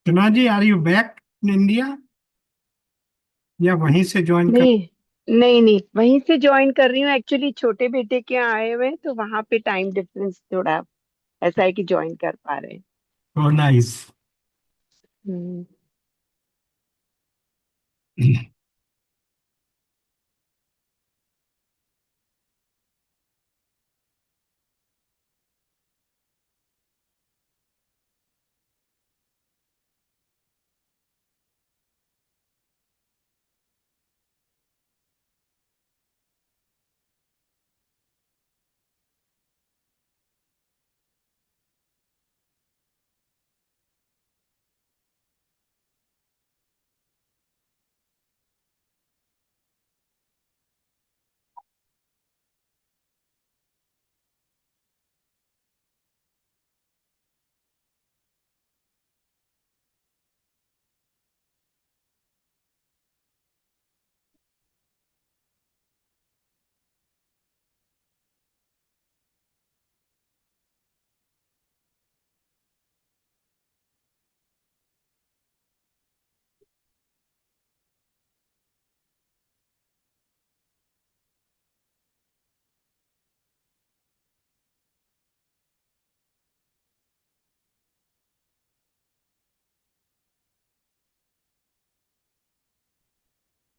तना ji, are you back in India या वहीं से ज्वाइन कर? नहीं, नहीं, नहीं, वहीं से ज्वाइन कर रही हूँ। एक्चुअली छोटे बेटे के यहाँ आए हुए हैं तो वहां पे टाइम डिफरेंस थोड़ा ऐसा है कि ज्वाइन कर पा रहे हैं। ओ नाइस। हम्म।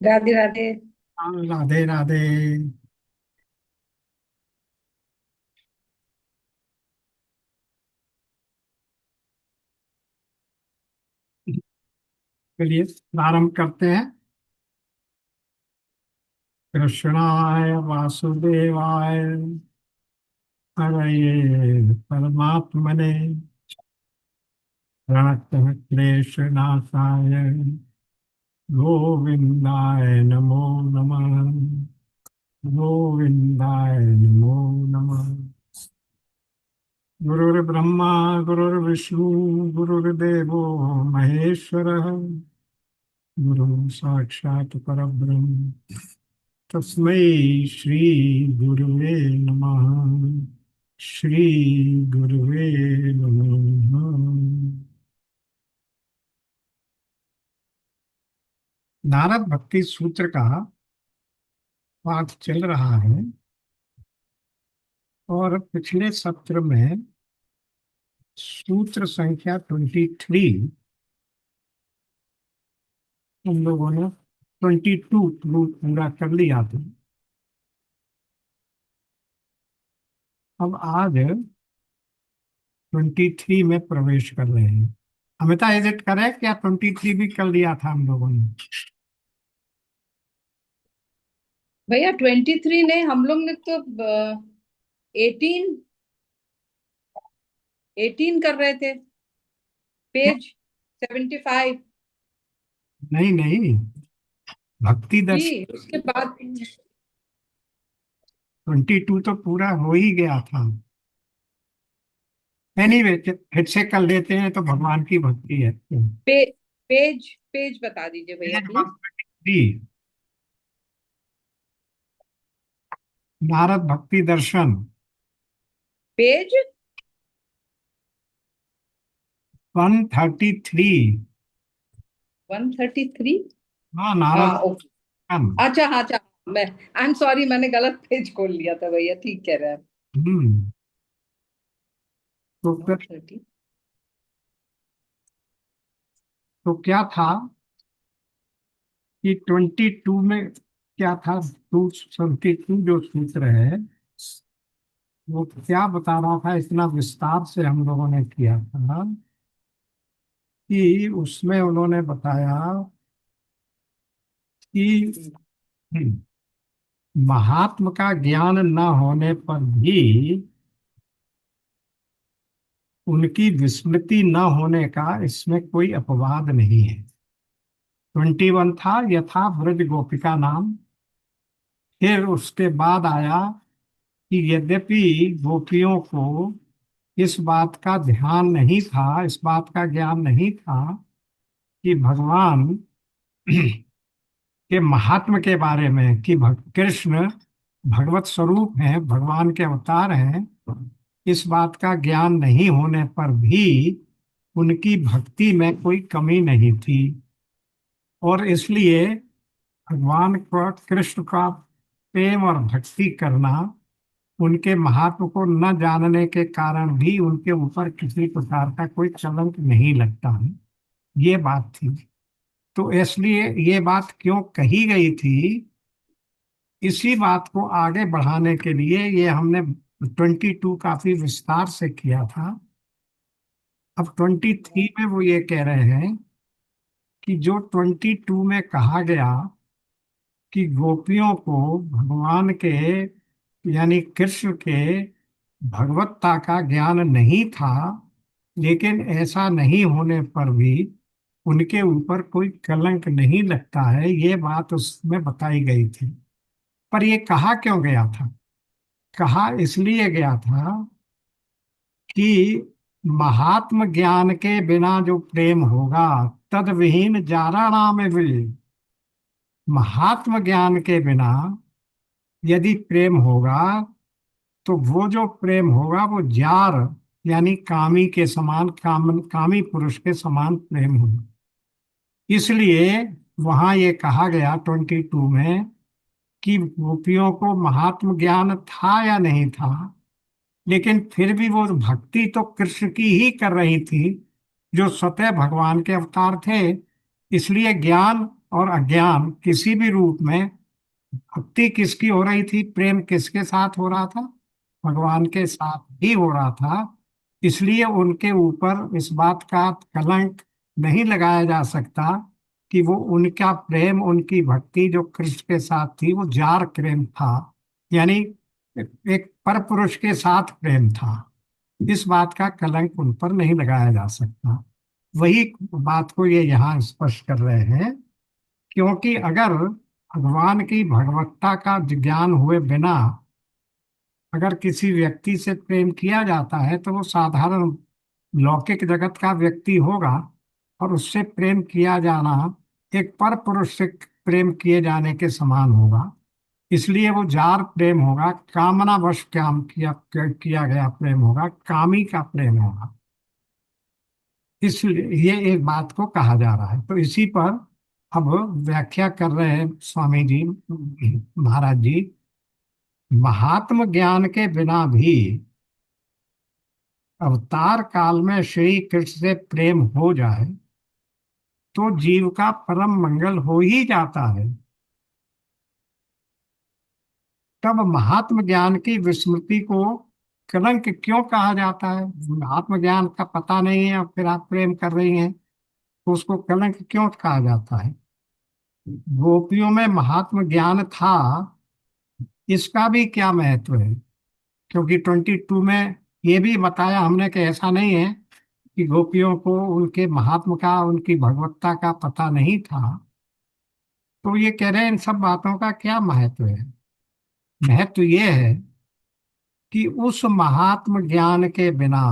राधे राधे। हाँ, राधे राधे। चलिए प्रारंभ करते हैं। कृष्णाय वासुदेवाय हरये परमात्मने प्रणतः क्लेशनाशाय गोविंदाय नमो नमः। गोविंदाय नमो नमः। गुरुर्ब्रह्मा गुरुर्विष्णु गुरुर्देवो महेश्वरः। गुरु साक्षात् परब्रह्म तस्मै श्री गुरुवे नमः। श्री गुरुवे नमः। नारद भक्ति सूत्र का पाठ चल रहा है और पिछले सत्र में सूत्र संख्या 23 हम लोगों ने 22 पूरा कर लिया था। अब आज 23 में प्रवेश कर रहे हैं। अमिता, इज इट करेक्ट या 23 भी कर लिया था हम लोगों ने? भैया 23 ने हम लोग ने तो 18 18 कर रहे थे। पेज 75। नहीं नहीं, भक्ति दर्शन जी उसके बाद। 22 तो पूरा हो ही गया था। एनीवे, फिर से कर लेते हैं तो भगवान की भक्ति है। पे, पेज पेज बता दीजिए भैया पेज प्लीज। 123, नारद भक्ति दर्शन पेज 133। 133। हाँ, नारद हाँ ओके। दर्शन। अच्छा हाँ, अच्छा। मैं आई एम सॉरी, मैंने गलत पेज खोल लिया था भैया, ठीक कह रहे हैं। हम्म। तो फिर 130। तो क्या था कि 22 में क्या था? 272 जो सूत्र है वो क्या बता रहा था, इतना विस्तार से हम लोगों ने किया था कि उसमें उन्होंने बताया कि महात्म का ज्ञान न होने पर भी उनकी विस्मृति न होने का इसमें कोई अपवाद नहीं है। 21 था यथा ब्रज गोपिका नाम। फिर उसके बाद आया कि यद्यपि गोपियों को इस बात का ध्यान नहीं था, इस बात का ज्ञान नहीं था कि भगवान के महात्म के बारे में, कि कृष्ण भगवत स्वरूप हैं, भगवान के अवतार हैं, इस बात का ज्ञान नहीं होने पर भी उनकी भक्ति में कोई कमी नहीं थी, और इसलिए भगवान को, कृष्ण का प्रेम और भक्ति करना, उनके महात्म को न जानने के कारण भी उनके ऊपर किसी प्रकार का कोई कलंक नहीं लगता है। ये बात थी। तो इसलिए ये बात क्यों कही गई थी, इसी बात को आगे बढ़ाने के लिए ये हमने 22 काफी विस्तार से किया था। अब 23 में वो ये कह रहे हैं कि जो 22 में कहा गया कि गोपियों को भगवान के, यानी कृष्ण के भगवत्ता का ज्ञान नहीं था, लेकिन ऐसा नहीं होने पर भी उनके ऊपर कोई कलंक नहीं लगता है, ये बात उसमें बताई गई थी। पर ये कहा क्यों गया था? कहा इसलिए गया था कि महात्म ज्ञान के बिना जो प्रेम होगा, तद विहीन जारा नाम भी, महात्म ज्ञान के बिना यदि प्रेम होगा तो वो जो प्रेम होगा वो जार, यानी कामी के समान, कामी पुरुष के समान प्रेम होगा। इसलिए वहां ये कहा गया 22 में कि गोपियों को महात्म ज्ञान था या नहीं था, लेकिन फिर भी वो भक्ति तो कृष्ण की ही कर रही थी, जो स्वतः भगवान के अवतार थे। इसलिए ज्ञान और अज्ञान किसी भी रूप में, भक्ति किसकी हो रही थी, प्रेम किसके साथ हो रहा था, भगवान के साथ ही हो रहा था। इसलिए उनके ऊपर इस बात का कलंक नहीं लगाया जा सकता कि वो उनका प्रेम, उनकी भक्ति जो कृष्ण के साथ थी वो जार प्रेम था, यानी एक पर पुरुष के साथ प्रेम था। इस बात का कलंक उन पर नहीं लगाया जा सकता। वही बात को ये यहाँ स्पष्ट कर रहे हैं, क्योंकि अगर भगवान की भगवत्ता का ज्ञान हुए बिना अगर किसी व्यक्ति से प्रेम किया जाता है तो वो साधारण लौकिक जगत का व्यक्ति होगा, और उससे प्रेम किया जाना एक पर पुरुष से प्रेम किए जाने के समान होगा। इसलिए वो जार प्रेम होगा, कामना वश काम किया गया प्रेम होगा, कामी का प्रेम होगा। इसलिए ये एक बात को कहा जा रहा है। तो इसी पर अब व्याख्या कर रहे हैं स्वामी जी, महाराज जी, महात्म ज्ञान के बिना भी अवतार काल में श्री कृष्ण से प्रेम हो जाए तो जीव का परम मंगल हो ही जाता है। तब महात्म ज्ञान की विस्मृति को कलंक क्यों कहा जाता है? आत्म ज्ञान का पता नहीं है और फिर आप प्रेम कर रही हैं, तो उसको कलंक क्यों कहा जाता है? गोपियों में महात्म ज्ञान था, इसका भी क्या महत्व है? क्योंकि 22 में ये भी बताया हमने कि ऐसा नहीं है कि गोपियों को उनके महात्म का, उनकी भगवत्ता का पता नहीं था। तो ये कह रहे हैं इन सब बातों का क्या महत्व है? महत्व ये है कि उस महात्म ज्ञान के बिना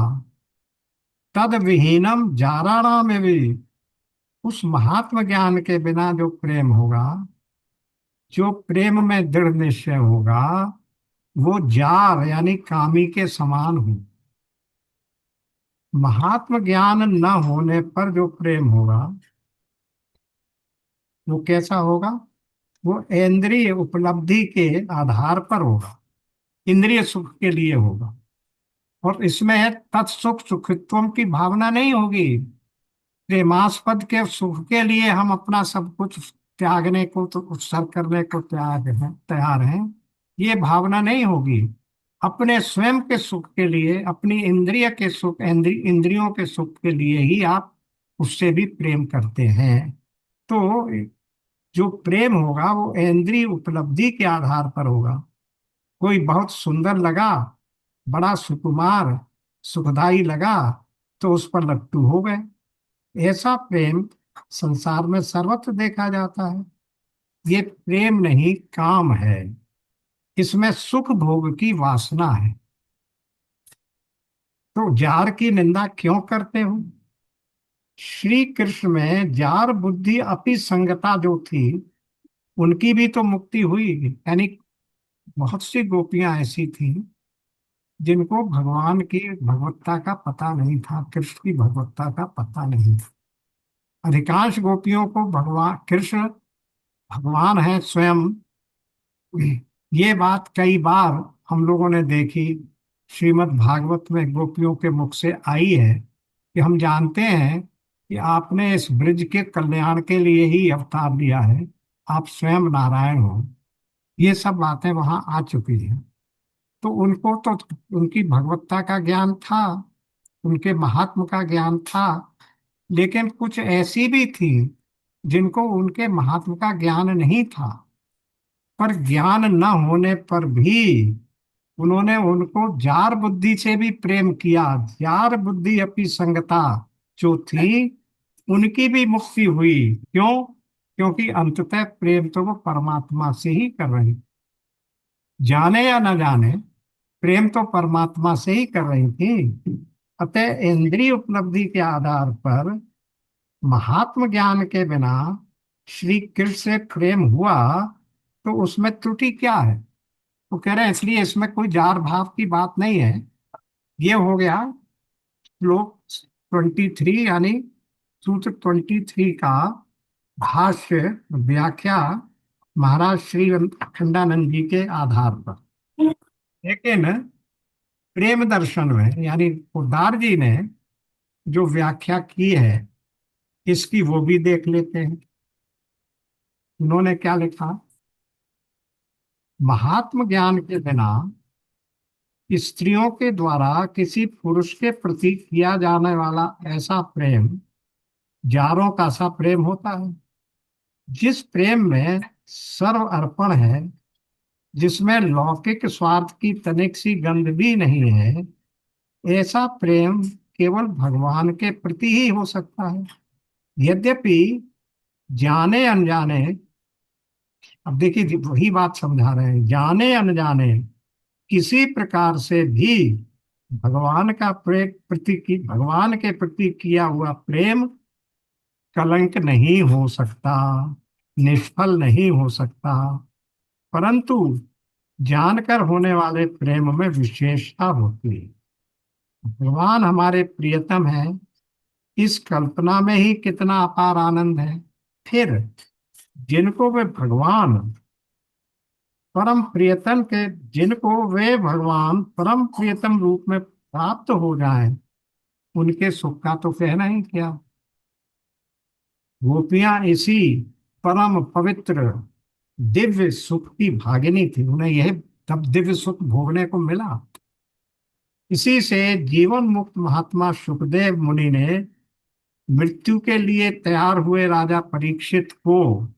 तद विहीनम जाराणा में भी, उस महात्म ज्ञान के बिना जो प्रेम होगा, जो प्रेम में दृढ़ निश्चय होगा, वो जार यानी कामी के समान हो। महात्म ज्ञान न होने पर जो प्रेम होगा वो कैसा होगा? वो इंद्रिय उपलब्धि के आधार पर होगा, इंद्रिय सुख के लिए होगा, और इसमें है तत्सुख सुखित्वम की भावना नहीं होगी। प्रेमास्पद के सुख के लिए हम अपना सब कुछ त्यागने को, तो उत्सर्ग करने को तैयार हैं, ये भावना नहीं होगी। अपने स्वयं के सुख के लिए, अपनी इंद्रिय के सुख, इंद्रियों के सुख के लिए ही आप उससे भी प्रेम करते हैं। तो जो प्रेम होगा वो इंद्रिय उपलब्धि के आधार पर होगा। कोई बहुत सुंदर लगा, बड़ा सुकुमार सुखदाई लगा, तो उस पर लट्टू हो गए। ऐसा प्रेम संसार में सर्वत्र देखा जाता है। ये प्रेम नहीं, काम है। इसमें सुख भोग की वासना है। तो जार की निंदा क्यों करते हो? श्री कृष्ण में जार बुद्धि अपि संगता जो थी, उनकी भी तो मुक्ति हुई। यानी बहुत सी गोपियां ऐसी थी जिनको भगवान की भगवत्ता का पता नहीं था, कृष्ण की भगवत्ता का पता नहीं था। अधिकांश गोपियों को भगवान कृष्ण भगवान है स्वयं, ये बात कई बार हम लोगों ने देखी, श्रीमद् भागवत में गोपियों के मुख से आई है कि हम जानते हैं कि आपने इस ब्रज के कल्याण के लिए ही अवतार लिया है, आप स्वयं नारायण हो। ये सब बातें वहां आ चुकी हैं। तो उनको तो उनकी भगवत्ता का ज्ञान था, उनके महात्म का ज्ञान था, लेकिन कुछ ऐसी भी थी जिनको उनके महात्म का ज्ञान नहीं था। पर ज्ञान न होने पर भी उन्होंने उनको जार बुद्धि से भी प्रेम किया। जार बुद्धि अपनी संगता जो थी, उनकी भी मुक्ति हुई। क्यों? क्योंकि अंततः प्रेम तो वो परमात्मा से ही कर रही, जाने या न जाने प्रेम तो परमात्मा से ही कर रही थी। अतः इंद्रिय उपलब्धि के आधार पर महात्म ज्ञान के बिना श्री कृष्ण से प्रेम हुआ तो उसमें त्रुटि क्या है? वो कह रहे हैं इसलिए इसमें कोई जार भाव की बात नहीं है। ये हो गया श्लोक 23, यानी सूत्र 23 का भाष्य, व्याख्या महाराज श्री अखंडानंद जी के आधार पर। लेकिन प्रेम दर्शन में यानी पोद्दार जी ने जो व्याख्या की है इसकी, वो भी देख लेते हैं। उन्होंने क्या लिखा? महात्म ज्ञान के बिना स्त्रियों के द्वारा किसी पुरुष के प्रति किया जाने वाला ऐसा प्रेम जारों का सा प्रेम होता है, जिस प्रेम में सर्व अर्पण है, जिसमें लौकिक स्वार्थ की तनिक सी गंध भी नहीं है। ऐसा प्रेम केवल भगवान के प्रति ही हो सकता है। यद्यपि जाने अनजाने, अब देखिए वही बात समझा रहे हैं, जाने अनजाने किसी प्रकार से भी भगवान के प्रति किया हुआ प्रेम कलंक नहीं हो सकता, निष्फल नहीं हो सकता। परंतु जानकर होने वाले प्रेम में विशेषता होती है। भगवान हमारे प्रियतम है, इस कल्पना में ही कितना अपार आनंद है। फिर जिनको वे भगवान परम प्रियतम के जिनको वे भगवान परम प्रियतम रूप में प्राप्त हो जाएं, उनके सुख का तो कहना ही क्या। गोपियां इसी परम पवित्र दिव्य सुख की भागिनी थी, उन्हें यह तब दिव्य सुख भोगने को मिला। इसी से जीवन मुक्त महात्मा सुखदेव मुनि ने मृत्यु के लिए तैयार हुए राजा परीक्षित को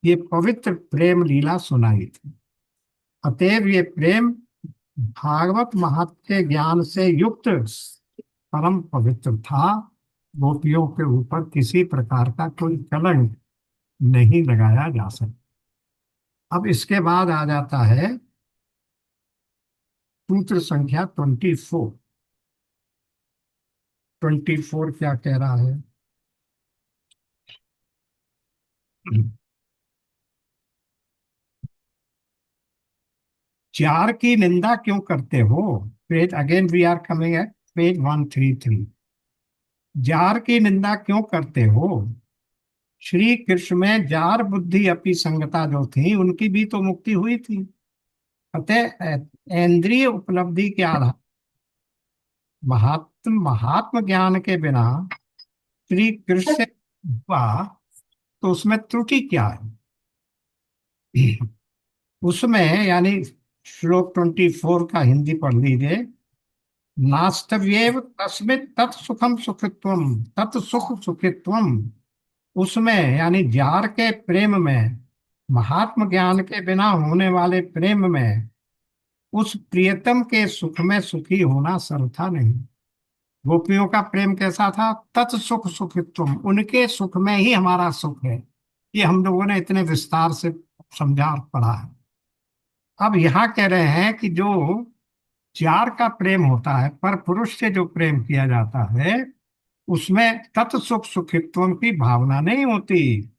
ये पवित्र प्रेम लीला सुनाई थी। अतएव ये प्रेम भागवत महात्म्य के ज्ञान से युक्त परम पवित्र था। गोपियों के ऊपर किसी प्रकार का कोई कलंक नहीं लगाया जा सकता। अब इसके बाद आ जाता है सूत्र संख्या 24। 24 क्या कह रहा है? जार की निंदा क्यों करते हो? Page again we are coming at page 133। Tsar की निंदा क्यों करते हो? श्री कृष्ण में जार बुद्धि अपनी संगता जो थी, उनकी भी तो मुक्ति हुई थी। अतः इंद्रिय उपलब्धि के आधार महात्म ज्ञान के बिना श्री कृष्ण से हुआ तो उसमें त्रुटि क्या है? उसमें यानी श्लोक 24 का हिंदी पढ़ लीजिए। नास्तव्येव तस्मिन् तत्सुखम सुखित्वम तत्सुख सुखित्वम। उसमें यानी जार के प्रेम में, महात्म ज्ञान के बिना होने वाले प्रेम में, उस प्रियतम के सुख में सुखी होना सर्वथा नहीं। गोपियों का प्रेम कैसा था? तत्सुख सुखित्वम, उनके सुख में ही हमारा सुख है। ये हम लोगों ने इतने विस्तार से समझा और पढ़ा है। अब यहाँ कह रहे हैं कि जो जार का प्रेम होता है, पर पुरुष से जो प्रेम किया जाता है, उसमें तत्सुख सुखित्व की भावना नहीं होती।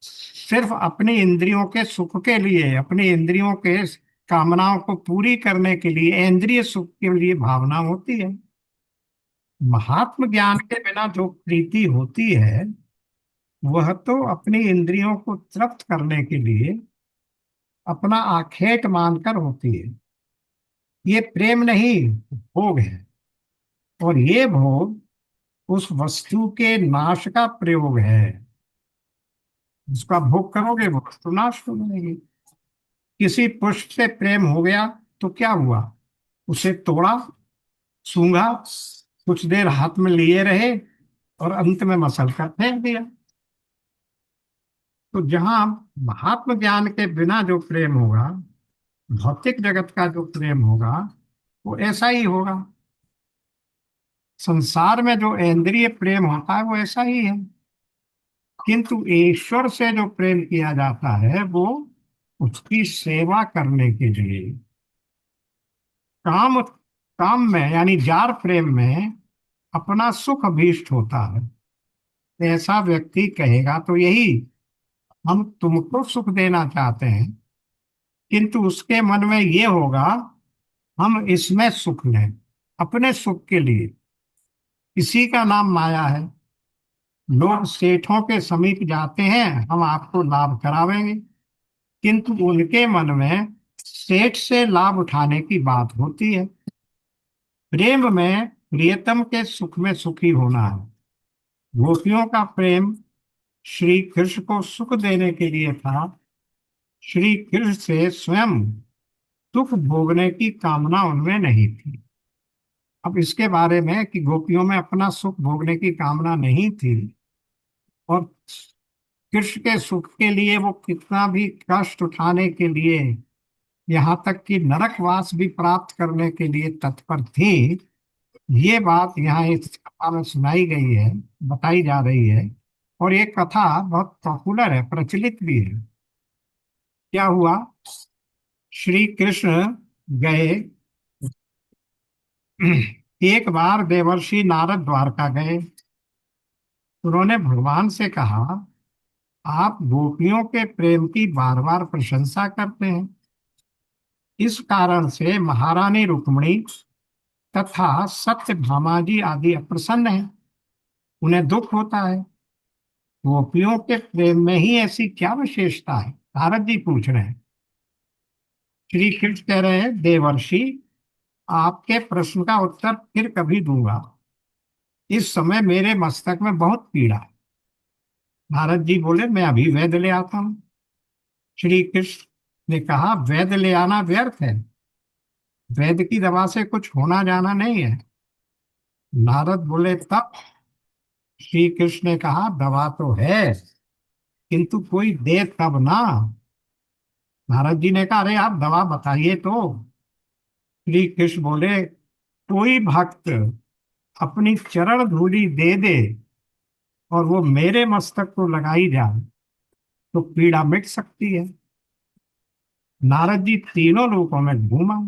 सिर्फ अपनी इंद्रियों के सुख के लिए, अपनी इंद्रियों के कामनाओं को पूरी करने के लिए, इंद्रिय सुख के लिए भावना होती है। महात्म ज्ञान के बिना जो प्रीति होती है वह तो अपनी इंद्रियों को तृप्त करने के लिए अपना आखेट मानकर होती है। ये प्रेम नहीं, भोग है। और ये भोग उस वस्तु के नाश का प्रयोग है। उसका भोग करोगे वो वस्तु नाश हो जाएगी। किसी पुष्प से प्रेम हो गया तो क्या हुआ? उसे तोड़ा, सूंघा, कुछ देर हाथ में लिए रहे और अंत में मसल कर फेंक दिया। तो जहां महात्म ज्ञान के बिना जो प्रेम होगा, भौतिक जगत का जो प्रेम होगा, वो ऐसा ही होगा। संसार में जो इंद्रिय प्रेम होता है वो ऐसा ही है। किंतु ईश्वर से जो प्रेम किया जाता है वो उसकी सेवा करने के लिए। काम काम में यानी जार प्रेम में अपना सुख अभीष्ट होता है। ऐसा व्यक्ति कहेगा तो यही, हम तुमको सुख देना चाहते हैं, किंतु उसके मन में ये होगा हम इसमें सुख लें अपने सुख के लिए। इसी का नाम माया है। लोग सेठों के समीप जाते हैं, हम आपको लाभ करावेंगे, किंतु उनके मन में सेठ से लाभ उठाने की बात होती है। प्रेम में प्रियतम के सुख में सुखी होना है। गोपियों का प्रेम श्री कृष्ण को सुख देने के लिए था। श्री कृष्ण से स्वयं सुख भोगने की कामना उनमें नहीं थी। अब इसके बारे में कि गोपियों में अपना सुख भोगने की कामना नहीं थी और कृष्ण के सुख के लिए वो कितना भी कष्ट उठाने के लिए, यहाँ तक कि नरकवास भी प्राप्त करने के लिए तत्पर थी, ये बात यहाँ इस कथा में सुनाई गई है, बताई जा रही है। और ये कथा बहुत पॉपुलर है, प्रचलित भी है। क्या हुआ? श्री कृष्ण गए, एक बार देवर्षि नारद द्वारका गए। उन्होंने भगवान से कहा, आप गोपियों के प्रेम की बार बार प्रशंसा करते हैं, इस कारण से महारानी रुक्मिणी तथा सत्यभामा जी आदि अप्रसन्न हैं, उन्हें दुख होता है। गोपियों के प्रेम में ही ऐसी क्या विशेषता है? नारद जी पूछ रहे हैं। श्री कृष्ण कह रहे हैं, देवर्षि आपके प्रश्न का उत्तर फिर कभी दूंगा, इस समय मेरे मस्तक में बहुत पीड़ा है। नारद जी बोले, मैं अभी वैद्य ले आता हूं। श्री कृष्ण ने कहा, वैद्य ले आना व्यर्थ है, वैद्य की दवा से कुछ होना जाना नहीं है। नारद बोले, तब? श्री कृष्ण ने कहा, दवा तो है, किंतु कोई दे तब ना। नारद जी ने कहा, अरे आप दवा बताइए तो। श्री कृष्ण बोले, कोई भक्त अपनी चरण धूलि दे दे और वो मेरे मस्तक को लगाई जाए तो पीड़ा मिट सकती है। नारद जी तीनों लोकों में घूमा,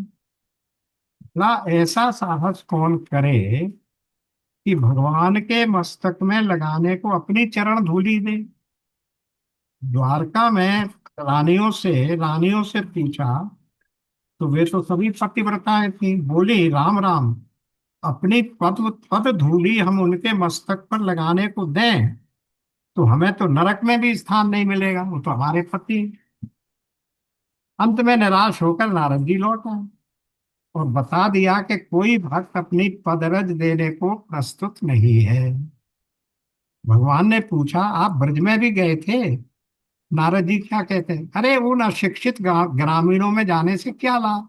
ना ऐसा साहस कौन करे कि भगवान के मस्तक में लगाने को अपनी चरण धूलि दे। द्वारका में रानियों से पूछा तो वे तो सभी पतिव्रताएं थी। बोली, राम राम, अपनी पद पद धूलि हम उनके मस्तक पर लगाने को दें तो हमें तो नरक में भी स्थान नहीं मिलेगा, वो तो हमारे पति हैं। अंत में निराश होकर नारद जी लौट आए और बता दिया कि कोई भक्त अपनी पदरज देने को प्रस्तुत नहीं है। भगवान ने पूछा, आप ब्रज में भी गए थे? नारद जी क्या कहते हैं, अरे उन अशिक्षित ग्रामीणों में जाने से क्या लाभ।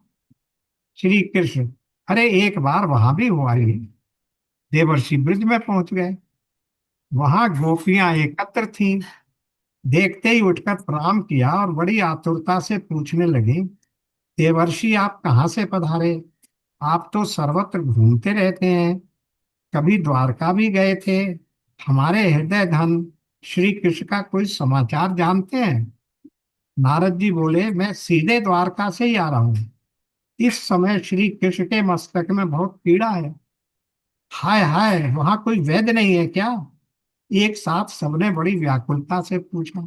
श्री कृष्ण, अरे एक बार वहां भी हुआ ही। देवर्षि ब्रज में पहुंच गए, वहां गोपियां एकत्र थीं। देखते ही उठकर प्रणाम किया और बड़ी आतुरता से पूछने लगी, देवर्षि आप कहाँ से पधारे? आप तो सर्वत्र घूमते रहते हैं, कभी द्वारका भी गए थे। हमारे हृदय धन श्री कृष्ण का कोई समाचार जानते हैं? नारद जी बोले, मैं सीधे द्वारका से ही आ रहा हूँ। इस समय श्री कृष्ण के मस्तक में बहुत पीड़ा है। हाय हाय, वहां कोई वैद्य नहीं है क्या? एक साथ सबने बड़ी व्याकुलता से पूछा।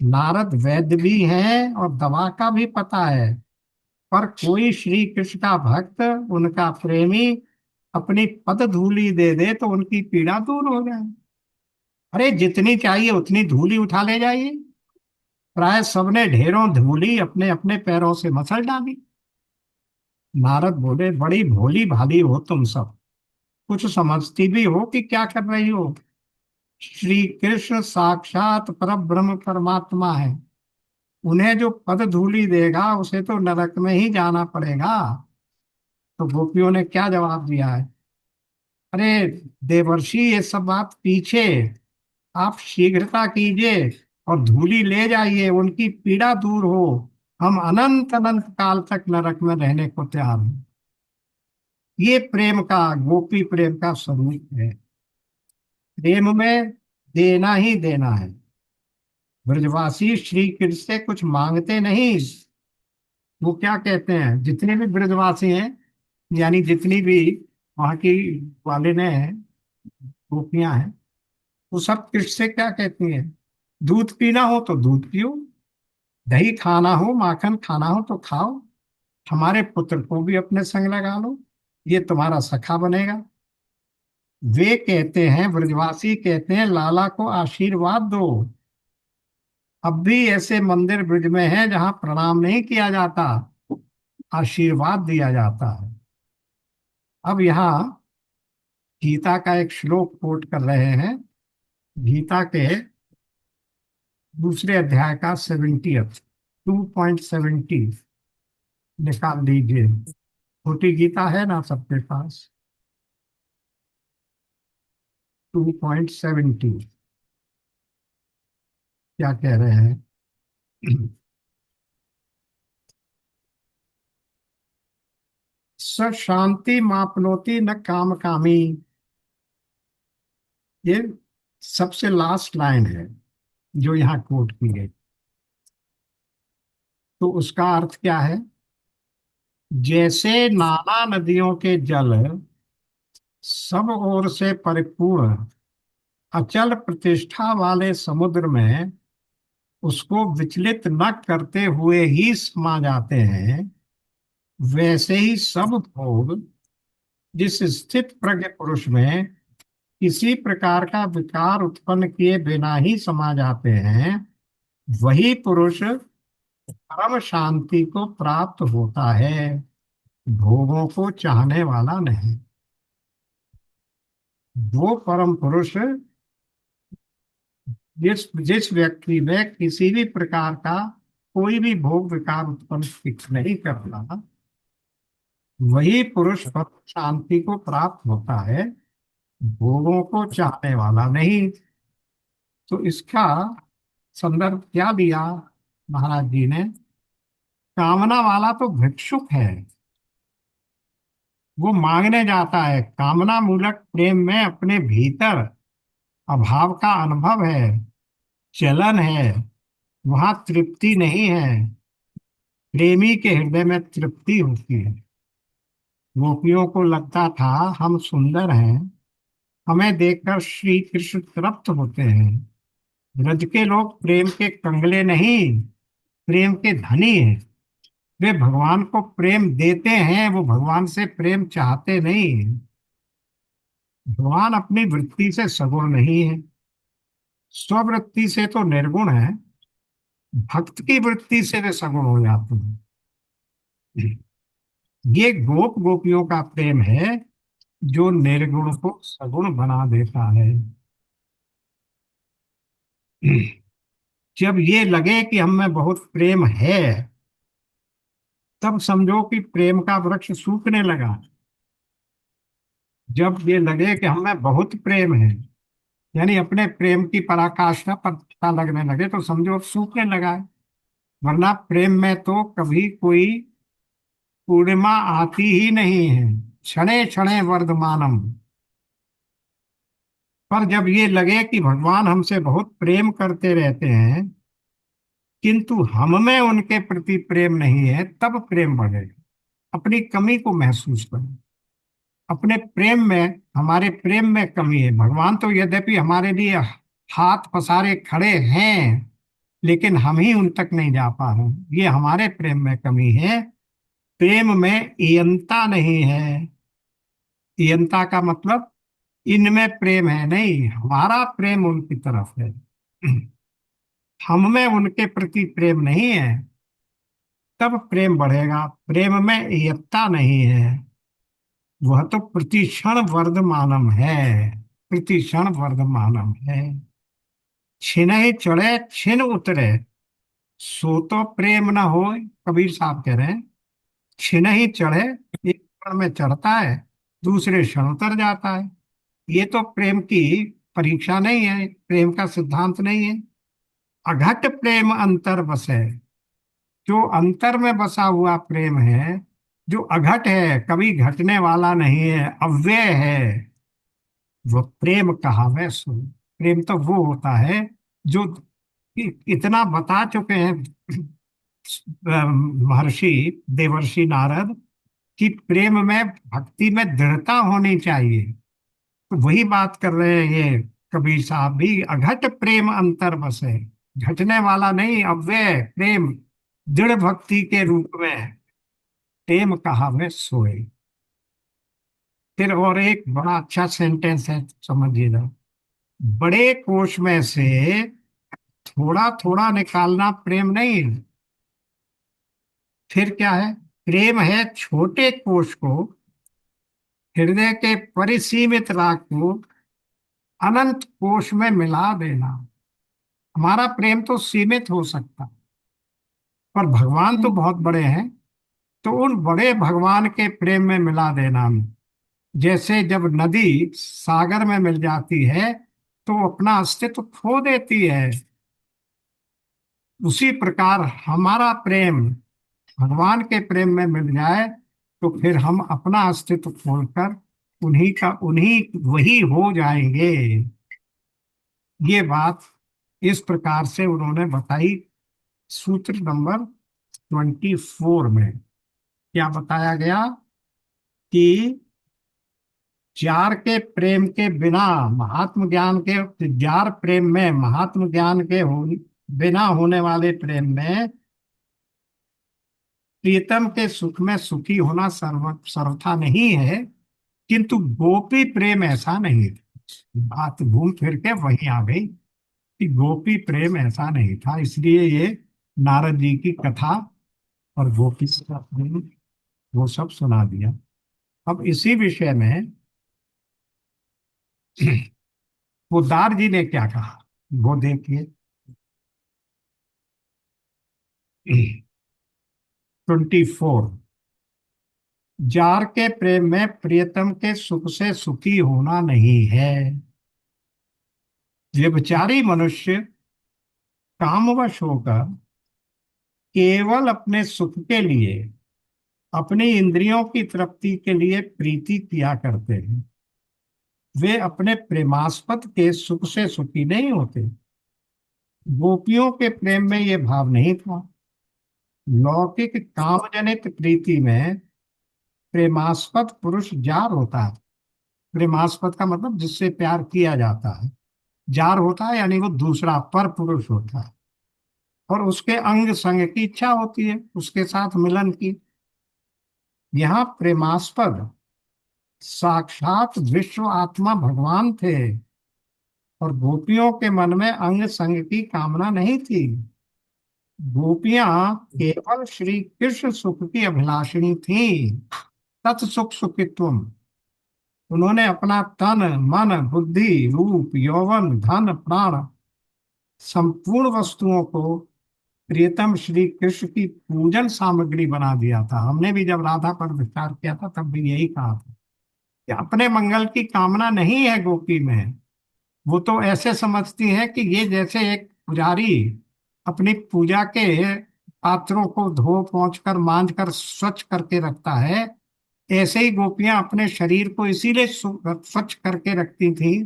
नारद, वैद्य भी हैं और दवा का भी पता है, पर कोई श्री कृष्ण का भक्त, उनका प्रेमी अपनी पद धूलि दे दे तो उनकी पीड़ा दूर हो जाए। अरे जितनी चाहिए उतनी धूली उठा ले जाइए। प्राय सबने ढेरों धूली अपने अपने पैरों से मसल डाली। नारद बोले, बड़ी भोली भाली हो तुम सब, कुछ समझती भी हो कि क्या कर रही हो? श्री कृष्ण साक्षात परब्रह्म परमात्मा है। उन्हें जो पद धूली देगा उसे तो नरक में ही जाना पड़ेगा। तो गोपियों ने क्या जवाब दिया है? अरे देवर्षि, ये सब बात पीछे, आप शीघ्रता कीजिए और धूली ले जाइए, उनकी पीड़ा दूर हो। हम अनंत अनंत काल तक नरक में रहने को तैयार हैं। ये प्रेम का, गोपी प्रेम का स्वरूप है। प्रेम में देना ही देना है। ब्रजवासी श्री कृष्ण से कुछ मांगते नहीं। वो क्या कहते हैं, जितने भी ब्रजवासी हैं, यानी जितनी भी वहां की वाले हैं, गोपियां हैं, वो सब कृष्ण से क्या कहती हैं? दूध पीना हो तो दूध पियो, दही खाना हो, माखन खाना हो तो खाओ, हमारे पुत्र को भी अपने संग लगा लो, ये तुम्हारा सखा बनेगा। वे कहते हैं, ब्रजवासी कहते हैं, लाला को आशीर्वाद दो। अब भी ऐसे मंदिर ब्रज में हैं जहां प्रणाम नहीं किया जाता, आशीर्वाद दिया जाता है। अब यहाँ गीता का एक श्लोक कोट कर रहे हैं। गीता के दूसरे अध्याय का 2.70 निकाल लीजिए। छोटी गीता है ना सबके पास? 2.70 क्या कह रहे हैं? स शांति मापनोति न काम कामी। ये सबसे लास्ट लाइन है जो यहाँ कोट की गई। तो उसका अर्थ क्या है? जैसे नाना नदियों के जल सब ओर से परिपूर्ण अचल प्रतिष्ठा वाले समुद्र में उसको विचलित न करते हुए ही समा जाते हैं, वैसे ही सब भोग जिस स्थित प्रज्ञ पुरुष में किसी प्रकार का विकार उत्पन्न किए बिना ही समा जाते हैं, वही पुरुष परम शांति को प्राप्त होता है, भोगों को चाहने वाला नहीं। वो परम पुरुष जिस जिस व्यक्ति में किसी भी प्रकार का कोई भी भोग विकार उत्पन्न नहीं करता, वही पुरुष परम शांति को प्राप्त होता है, भोगों को चाहने वाला नहीं। तो इसका संदर्भ क्या दिया महाराज जी ने? कामना वाला तो भिक्षुक है, वो मांगने जाता है। कामना मूलक प्रेम में अपने भीतर अभाव का अनुभव है, चलन है, वहां तृप्ति नहीं है। प्रेमी के हृदय में तृप्ति होती है। गोपियों को लगता था हम सुंदर हैं, हमें देखकर श्री कृष्ण तृप्त होते हैं। ब्रज के लोग प्रेम के कंगले नहीं, प्रेम के धनी हैं। वे भगवान को प्रेम देते हैं, वो भगवान से प्रेम चाहते नहीं। भगवान अपनी वृत्ति से सगुण नहीं है, स्ववृत्ति से तो निर्गुण है। भक्त की वृत्ति से वे सगुण हो जाते हैं। ये गोप गोपियों का प्रेम है जो निर्गुण को सगुण बना देता है। जब ये लगे कि हम में बहुत प्रेम है, तब समझो कि प्रेम का वृक्ष सूखने लगा। जब ये लगे कि हम में बहुत प्रेम है, यानी अपने प्रेम की पराकाष्ठा पर पता लगने लगे, तो समझो अब सूखने लगा है। वरना प्रेम में तो कभी कोई पूर्णिमा आती ही नहीं है, क्षणे क्षणे वर्धमानम। पर जब ये लगे कि भगवान हमसे बहुत प्रेम करते रहते हैं किंतु हम में उनके प्रति प्रेम नहीं है, तब प्रेम बढ़ेगा। अपनी कमी को महसूस करें। अपने प्रेम में, हमारे प्रेम में कमी है। भगवान तो यद्यपि हमारे लिए हाथ पसारे खड़े हैं, लेकिन हम ही उन तक नहीं जा पा रहे हैं। ये हमारे प्रेम में कमी है। प्रेम में इयंता नहीं है। इयंता का मतलब इनमें प्रेम है नहीं, हमारा प्रेम उनकी तरफ है। हम में उनके प्रति प्रेम नहीं है, तब प्रेम बढ़ेगा। प्रेम में इयत्ता नहीं है, वह तो प्रतिक्षण वर्धमानम है। प्रतिक्षण वर्धमानम है। छिन ही चढ़े छिन उतरे, सो तो प्रेम न हो। कबीर साहब कह रहे हैं, छिन ही चढ़े, एक क्षण में चढ़ता है, दूसरे क्षण उतर जाता है। ये तो प्रेम की परीक्षा नहीं है, प्रेम का सिद्धांत नहीं है। अघट प्रेम अंतर बसे, जो अंतर में बसा हुआ प्रेम है, जो अघट है, कभी घटने वाला नहीं है, अव्यय है, वो प्रेम कहावे सो। प्रेम तो वो होता है जो इतना बता चुके हैं महर्षि देवर्षि नारद, कि प्रेम में भक्ति में दृढ़ता होनी चाहिए। तो वही बात कर रहे हैं ये कबीर साहब भी, अघट प्रेम अंतर बसे। घटने वाला नहीं, अव्यय प्रेम, दृढ़ भक्ति के रूप में प्रेम कहावे सोए। फिर और एक बड़ा अच्छा सेंटेंस है, समझिएगा। बड़े कोश में से थोड़ा थोड़ा निकालना प्रेम नहीं। फिर क्या है? प्रेम है छोटे कोश को हृदय के परिसीमित राग को अनंत कोश में मिला देना। हमारा प्रेम तो सीमित हो सकता, पर भगवान तो बहुत बड़े हैं, तो उन बड़े भगवान के प्रेम में मिला देना। जैसे जब नदी सागर में मिल जाती है तो अपना अस्तित्व खो देती है, उसी प्रकार हमारा प्रेम भगवान के प्रेम में मिल जाए तो फिर हम अपना अस्तित्व खोलकर उन्हीं का उन्हीं वही हो जाएंगे। ये बात इस प्रकार से उन्होंने बताई सूत्र नंबर 24 में। क्या बताया गया कि जार के प्रेम के बिना महात्म ज्ञान के, जार प्रेम में महात्म ज्ञान के बिना होने वाले प्रेम में प्रीतम के सुख में सुखी होना सर्वथा नहीं है, किंतु गोपी प्रेम ऐसा नहीं था। बात घूम फिर के वहीं आ गई कि गोपी प्रेम ऐसा नहीं था, इसलिए ये नारद जी की कथा और गोपी का प्रेम वो सब सुना दिया। अब इसी विषय में पोद्दार जी ने क्या कहा, वो देखिए। 24, जार के प्रेम में प्रियतम के सुख से सुखी होना नहीं है। व्यभिचारी मनुष्य कामवश होकर केवल अपने सुख के लिए, अपनी इंद्रियों की तृप्ति के लिए प्रीति किया करते हैं। वे अपने प्रेमास्पद के सुख से सुखी नहीं होते। गोपियों के प्रेम में ये भाव नहीं था। लौकिक कामजनित प्रीति में प्रेमास्पद पुरुष जार होता है। प्रेमास्पद का मतलब जिससे प्यार किया जाता है। जार होता है यानी वो दूसरा पर पुरुष होता है, और उसके अंग संग की इच्छा होती है, उसके साथ मिलन की। यहाँ प्रेमास्पद साक्षात विश्व आत्मा भगवान थे, और गोपियों के मन में अंग संग की कामना नहीं थी। गोपियां केवल श्री कृष्ण सुख की अभिलाषिणी थी। तत्सुख सुखित्वम। उन्होंने अपना तन मन बुद्धि रूप यौवन धन प्राण संपूर्ण वस्तुओं को प्रियतम श्री कृष्ण की पूजन सामग्री बना दिया था। हमने भी जब राधा पर विचार किया था तब भी यही कहा था कि अपने मंगल की कामना नहीं है गोपी में। वो तो ऐसे समझती है कि ये जैसे एक पुजारी अपनी पूजा के पात्रों को धो पोंछ कर मांज कर स्वच्छ करके रखता है, ऐसे ही गोपियां अपने शरीर को इसीलिए स्वच्छ करके रखती थी,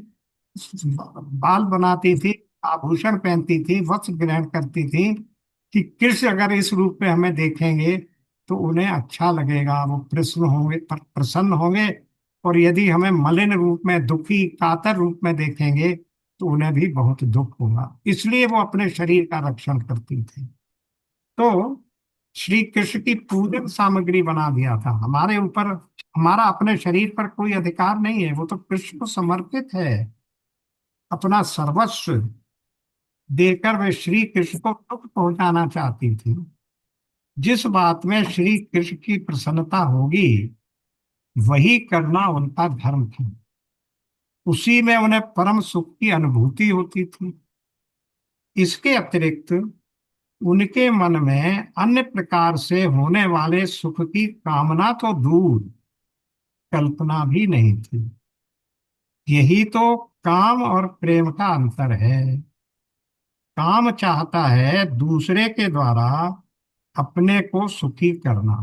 बाल बनाती थी, आभूषण पहनती थी, वस्त्र ग्रहण करती थी, कि कृष्ण अगर इस रूप में हमें देखेंगे तो उन्हें अच्छा लगेगा, वो प्रसन्न होंगे, प्रसन्न होंगे। और यदि हमें मलिन रूप में, दुखी कातर रूप में देखेंगे तो उन्हें भी बहुत दुख होगा। इसलिए वो अपने शरीर का रक्षण करती थी। तो श्री कृष्ण की पूजन सामग्री बना दिया था। हमारे ऊपर, हमारा अपने शरीर पर कोई अधिकार नहीं है, वो तो कृष्ण को समर्पित है। अपना सर्वस्व देकर वे श्री कृष्ण को दुख पहुंचाना चाहती थी। जिस बात में श्री कृष्ण की प्रसन्नता होगी वही करना उनका धर्म था। उसी में उन्हें परम सुख की अनुभूति होती थी। इसके अतिरिक्त उनके मन में अन्य प्रकार से होने वाले सुख की कामना तो दूर, कल्पना भी नहीं थी। यही तो काम और प्रेम का अंतर है। काम चाहता है दूसरे के द्वारा अपने को सुखी करना,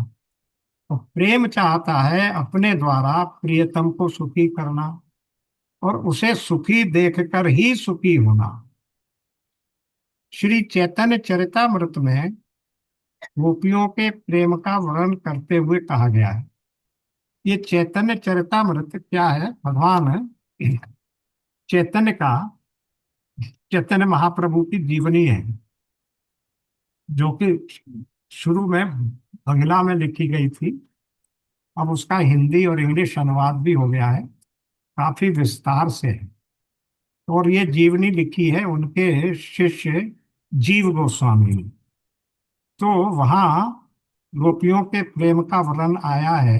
और प्रेम चाहता है अपने द्वारा प्रियतम को सुखी करना और उसे सुखी देखकर ही सुखी होना। श्री चैतन्य चरितामृत में गोपियों के प्रेम का वर्णन करते हुए कहा गया है। ये चैतन्य चरितामृत क्या है? भगवान चैतन्य का, चैतन्य महाप्रभु की जीवनी है, जो कि शुरू में बंगला में लिखी गई थी। अब उसका हिंदी और इंग्लिश अनुवाद भी हो गया है, काफी विस्तार से है। और ये जीवनी लिखी है उनके शिष्य जीव गोस्वामी ने। तो वहाँ गोपियों के प्रेम का वर्णन आया है।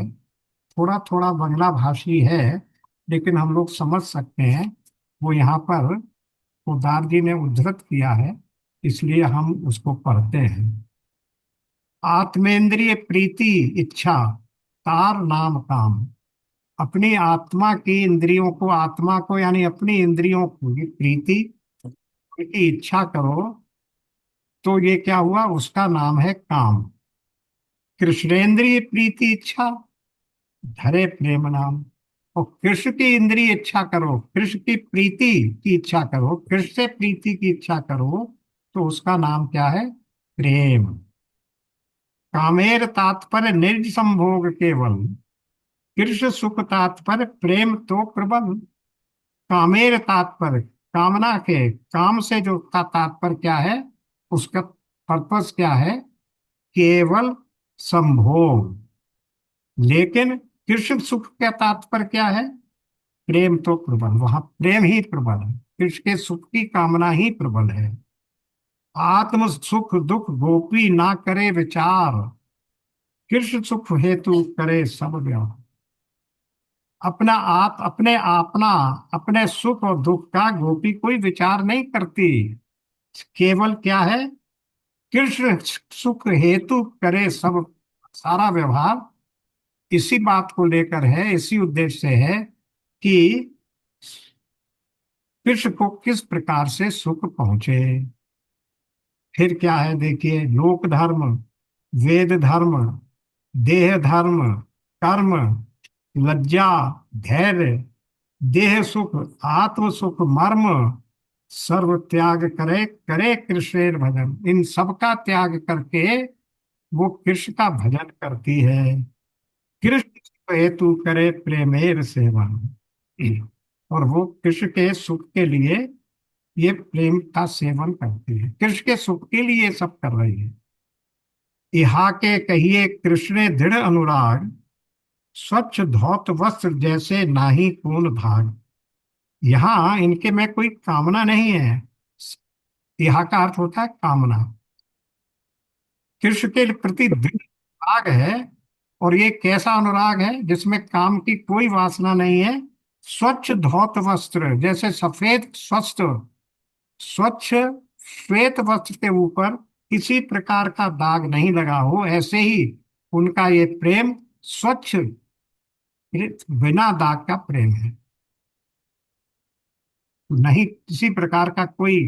थोड़ा थोड़ा बंगला भाषी है, लेकिन हम लोग समझ सकते हैं। वो यहाँ पर पोदार जी ने उद्धृत किया है, इसलिए हम उसको पढ़ते हैं। आत्मेंद्रिय प्रीति इच्छा तार नाम काम। अपनी आत्मा की इंद्रियों को, आत्मा को यानी अपनी इंद्रियों को ये प्रीति, उनकी इच्छा करो तो ये क्या हुआ? उसका नाम है काम। कृष्णेंद्रिय प्रीति इच्छा धरे प्रेम नाम। और कृष्ण की इंद्रिय इच्छा करो, कृष्ण की प्रीति की इच्छा करो, कृष्ण से प्रीति की इच्छा करो तो उसका नाम क्या है? प्रेम। कामेर तात्पर्य निज संभोग केवल, कृष्ण सुख तात्पर्य प्रेम तो प्रबल। कामेर तात्पर्य, कामना के, काम से जो का तात्पर्य क्या है, उसका पर्पस क्या है? केवल संभोग। लेकिन कृष्ण सुख का तात्पर्य क्या है? प्रेम तो प्रबल, वहां प्रेम ही प्रबल है, कृष्ण के सुख की कामना ही प्रबल है। आत्म सुख दुख गोपी ना करे विचार, कृष्ण सुख हेतु करे सब व्यवहार। अपना आप, अपने सुख और दुख का गोपी कोई विचार नहीं करती। केवल क्या है? कृष्ण सुख हेतु करे सब, सारा व्यवहार इसी बात को लेकर है, इसी उद्देश्य से है कि कृष्ण को किस प्रकार से सुख पहुंचे। फिर क्या है देखिए, लोक धर्म, वेद धर्म, देह धर्म, कर्म, लज्जा, धैर्य, देह सुख, आत्म सुख, मर्म, सर्व त्याग करे करे कृष्णेर भजन। इन सब का त्याग करके वो कृष्ण का भजन करती है। कृष्ण सुख हेतु करे प्रेमेर सेवन। और वो कृष्ण के सुख के लिए ये प्रेम का सेवन करती है, कृष्ण के सुख के लिए ये सब कर रही है। यहाँ के कहिए कृष्ण दृढ़ अनुराग, स्वच्छ धौत वस्त्र जैसे नाहि पूर्ण भाग। यहाँ इनके में कोई कामना नहीं है। यहाँ का अर्थ होता है कामना। कृष्ण के प्रति दृढ़ अनुराग है। और ये कैसा अनुराग है? जिसमें काम की कोई वासना नहीं है। स्वच्छ धौत वस्त्र, जैसे सफेद स्वस्थ स्वच्छ श्वेत वस्त्र के ऊपर किसी प्रकार का दाग नहीं लगा हो, ऐसे ही उनका ये प्रेम स्वच्छ, बिना दाग का प्रेम है। नहीं किसी प्रकार का कोई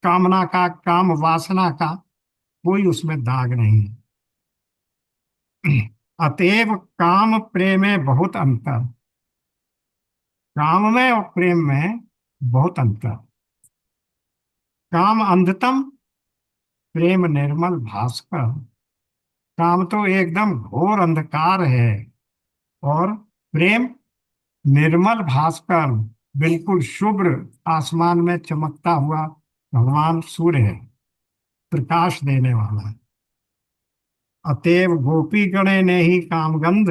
कामना का, काम वासना का कोई उसमें दाग नहीं है। अतएव काम प्रेम में बहुत अंतर, काम में और प्रेम में बहुत अंतर। काम अंधतम, प्रेम निर्मल भास्कर। काम तो एकदम घोर अंधकार है, और प्रेम निर्मल भास्कर, बिल्कुल शुभ्र आसमान में चमकता हुआ भगवान सूर्य है, प्रकाश देने वाला है। अतएव गोपी गणे ने ही कामगंध,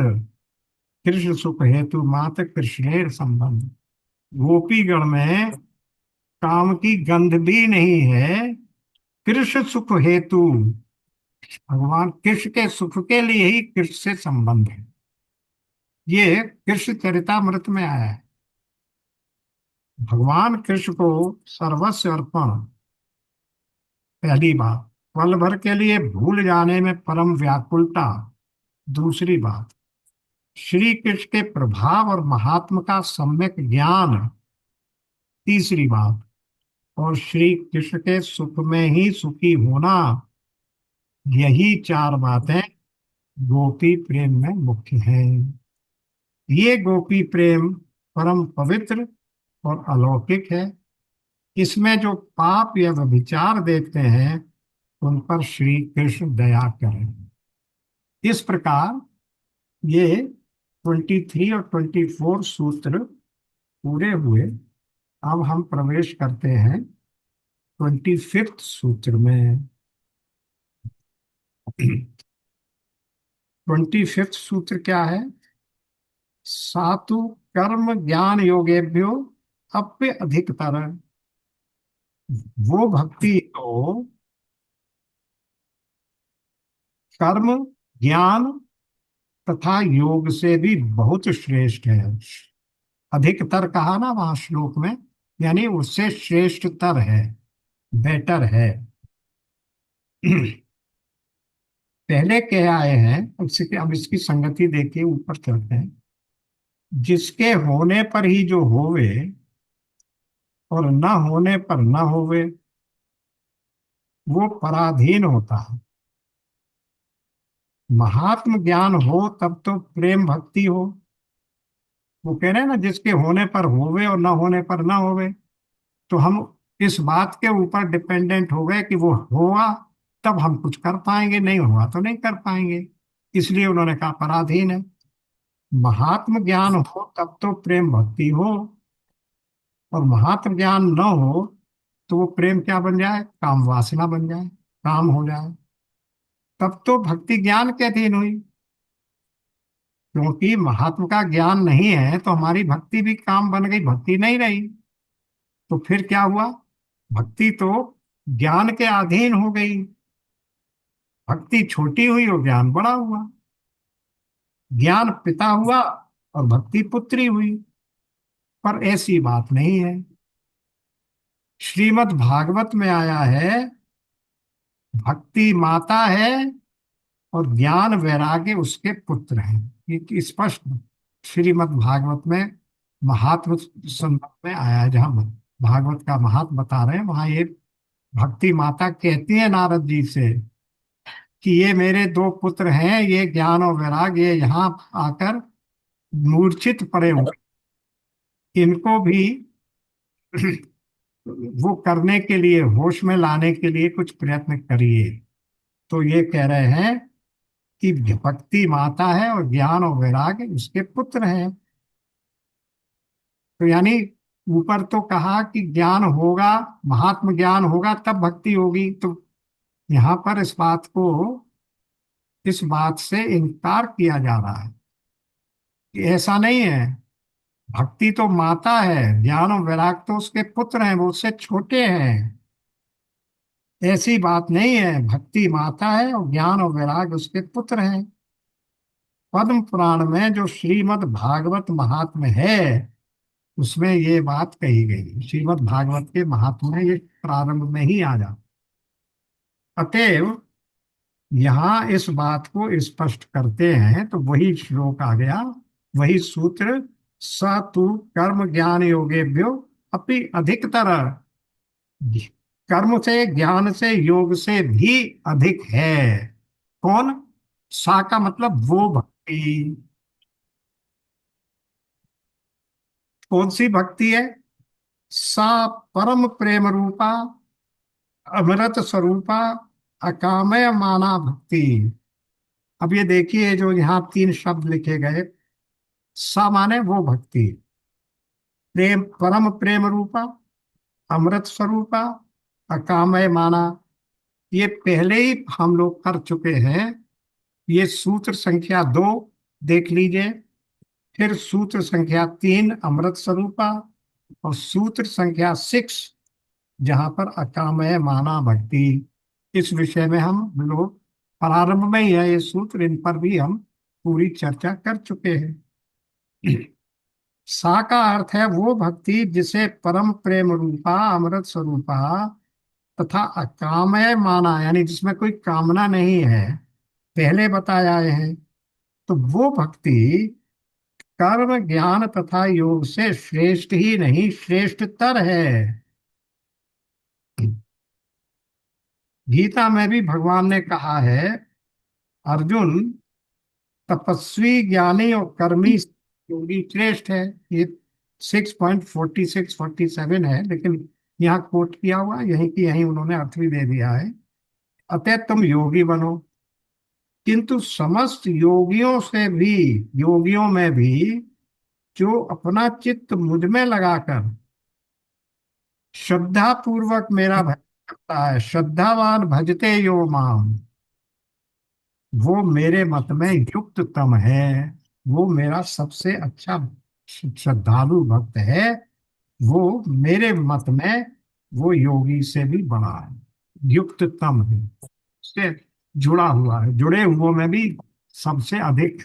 कृष्ण सुख हेतु मात कृष्णेर संबंध। गोपी गण में काम की गंध भी नहीं है, कृष्ण सुख हेतु, भगवान कृष्ण के सुख के लिए ही कृष्ण से संबंध है। ये कृष्ण चरितामृत में आया है। भगवान कृष्ण को सर्वस्व अर्पण, पहली बात। पल भर के लिए भूल जाने में परम व्याकुलता, दूसरी बात। श्री कृष्ण के प्रभाव और महात्म का सम्यक ज्ञान, तीसरी बात। और श्री कृष्ण के सुख में ही सुखी होना, यही चार बातें गोपी प्रेम में मुख्य हैं। ये गोपी प्रेम परम पवित्र और अलौकिक है। इसमें जो पाप या व्यभिचार देखते हैं, उन पर श्री कृष्ण दया करें। इस प्रकार ये 23 और 24 सूत्र पूरे हुए। अब हम प्रवेश करते हैं 25th सूत्र में। 25th सूत्र क्या है? सातु कर्म ज्ञान योगेभ्यो अप्य अधिकतर। वो भक्ति तो कर्म, ज्ञान तथा योग से भी बहुत श्रेष्ठ है। अधिकतर कहा ना वहां श्लोक में, यानी उससे श्रेष्ठतर है, बेटर है। पहले कह आए हैं, अब इसकी संगति देखिए, ऊपर चलते हैं। जिसके होने पर ही जो होवे और न होने पर न होवे, वो पराधीन होता है। महात्म ज्ञान हो तब तो प्रेम भक्ति हो। वो कह रहे हैं ना, जिसके होने पर होवे और न होने पर न होवे, तो हम इस बात के ऊपर डिपेंडेंट हो गए कि वो हुआ तब हम कुछ कर पाएंगे, नहीं हुआ तो नहीं कर पाएंगे। इसलिए उन्होंने कहा पराधीन है। महात्म ज्ञान हो तब तो प्रेम भक्ति हो, और महात्म ज्ञान न हो तो वो प्रेम क्या बन जाए? काम वासना बन जाए, काम हो जाए। तब तो भक्ति ज्ञान के अधीन हुई। क्योंकि महात्म का ज्ञान नहीं है तो हमारी भक्ति भी काम बन गई, भक्ति नहीं रही। तो फिर क्या हुआ? भक्ति तो ज्ञान के अधीन हो गई। भक्ति छोटी हुई और ज्ञान बड़ा हुआ। ज्ञान पिता हुआ और भक्ति पुत्री हुई। पर ऐसी बात नहीं है। श्रीमद् भागवत में आया है, भक्ति माता है और ज्ञान वैराग्य उसके पुत्र हैं। ये स्पष्ट श्रीमद् भागवत में महात्म संदर्भ में आया है। जहां भागवत का महात्म बता रहे हैं, वहां ये भक्ति माता कहती है नारद जी से कि ये मेरे दो पुत्र हैं, ये ज्ञान और वैराग्य, ये यहाँ आकर मूर्छित पड़े हुए, इनको भी वो करने के लिए, होश में लाने के लिए कुछ प्रयत्न करिए। तो ये कह रहे हैं कि भक्ति माता है और ज्ञान और वैराग्य उसके पुत्र हैं। तो यानी ऊपर तो कहा कि ज्ञान होगा, महात्म ज्ञान होगा तब भक्ति होगी। तो यहाँ पर इस बात से इनकार किया जा रहा है कि ऐसा नहीं है। भक्ति तो माता है, ज्ञान और वैराग तो उसके पुत्र हैं, वो उससे छोटे हैं। ऐसी बात नहीं है। भक्ति माता है और ज्ञान और वैराग उसके पुत्र हैं। पद्म पुराण में जो श्रीमद् भागवत महात्म्य है, उसमें ये बात कही गई। श्रीमद् भागवत के महात्म्य में ये प्रारंभ में ही आ जाता। अतएव यहाँ इस बात को स्पष्ट करते हैं, तो वही श्लोक आ गया, वही सूत्र। स तु कर्म ज्ञान योगेभ्यो अपि अधिकतर। कर्म से, ज्ञान से, योग से भी अधिक है। कौन? सा का मतलब वो भक्ति। कौन सी भक्ति है? सा परम प्रेम रूपा, अमृत स्वरूपा, अकामय माना भक्ति। अब ये देखिए, जो यहाँ तीन शब्द लिखे गए, सा माने वो भक्ति, प्रेम, परम प्रेम रूपा, अमृत स्वरूपा, अकामय माना। ये पहले ही हम लोग कर चुके हैं ये सूत्र संख्या 2 देख लीजिए। फिर सूत्र संख्या 3 अमृत स्वरूपा, और सूत्र संख्या 6 जहां पर अकामय माना भक्ति। इस विषय में हम लोग प्रारंभ में ही है ये सूत्र, इन पर भी हम पूरी चर्चा कर चुके हैं। सा का अर्थ है वो भक्ति जिसे परम प्रेम रूपा अमृत स्वरूपा तथा अकामय माना, यानी जिसमें कोई कामना नहीं है, पहले बताया है। तो वो भक्ति कर्म ज्ञान तथा योग से श्रेष्ठ ही नहीं श्रेष्ठतर है। गीता में भी भगवान ने कहा है, अर्जुन तपस्वी ज्ञानी और कर्मी योगी श्रेष्ठ है। ये 6.46-47 है, लेकिन यहाँ कोट किया हुआ यहीं की यहीं उन्होंने अर्थ भी दे दिया है। अतः तुम योगी बनो, किंतु समस्त योगियों में भी जो अपना चित्त मुझ में लगाकर श्रद्धा पूर्वक मेरा भजन करता है, श्रद्धावान भजते यो माम, वो मेरे मत में युक्ततम है। वो मेरा सबसे अच्छा श्रद्धालु भक्त है। वो मेरे मत में वो योगी से भी बड़ा है, युक्ततम है, उससे जुड़ा हुआ है, जुड़े हुओं में भी सबसे अधिक।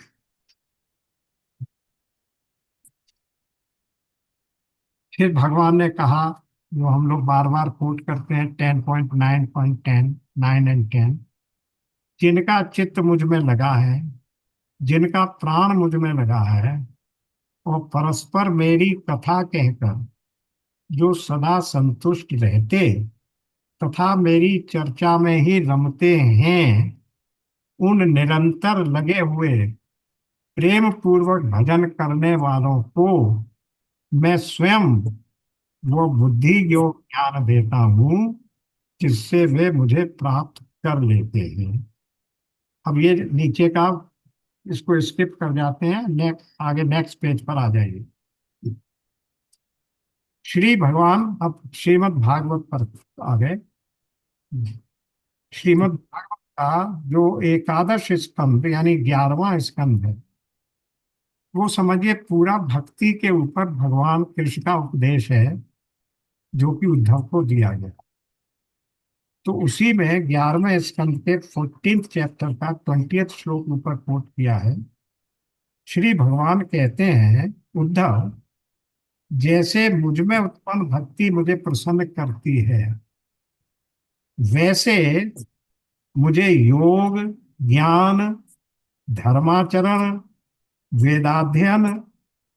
फिर भगवान ने कहा, जो हम लोग बार बार कोट करते हैं, 10.9.10, 9 और 10, जिनका चित्त मुझ में लगा है, जिनका प्राण मुझ में लगा है, और परस्पर मेरी कथा कहकर जो सदा संतुष्ट रहते तथा मेरी चर्चा में ही रमते हैं, उन निरंतर लगे हुए प्रेम पूर्वक भजन करने वालों को मैं स्वयं वो बुद्धि योग ज्ञान देता हूँ, जिससे वे मुझे प्राप्त कर लेते हैं। अब ये नीचे का इसको स्किप कर जाते हैं, नेक्स्ट आगे नेक्स्ट पेज पर आ जाइए। श्री भगवान अब श्रीमद् भागवत पर आ गए। श्रीमद् भागवत का जो एकादश स्कंद यानी 11वां स्कंद है, वो समझिए पूरा भक्ति के ऊपर भगवान कृष्ण का उपदेश है, जो कि उद्धव को दिया गया। तो उसी में 11वें स्कंद के 14th चैप्टर का 20th श्लोक ऊपर कोट किया है। श्री भगवान कहते हैं, उद्धव, जैसे मुझ में उत्पन्न भक्ति मुझे प्रसन्न करती है, वैसे मुझे योग ज्ञान धर्माचरण वेदाध्ययन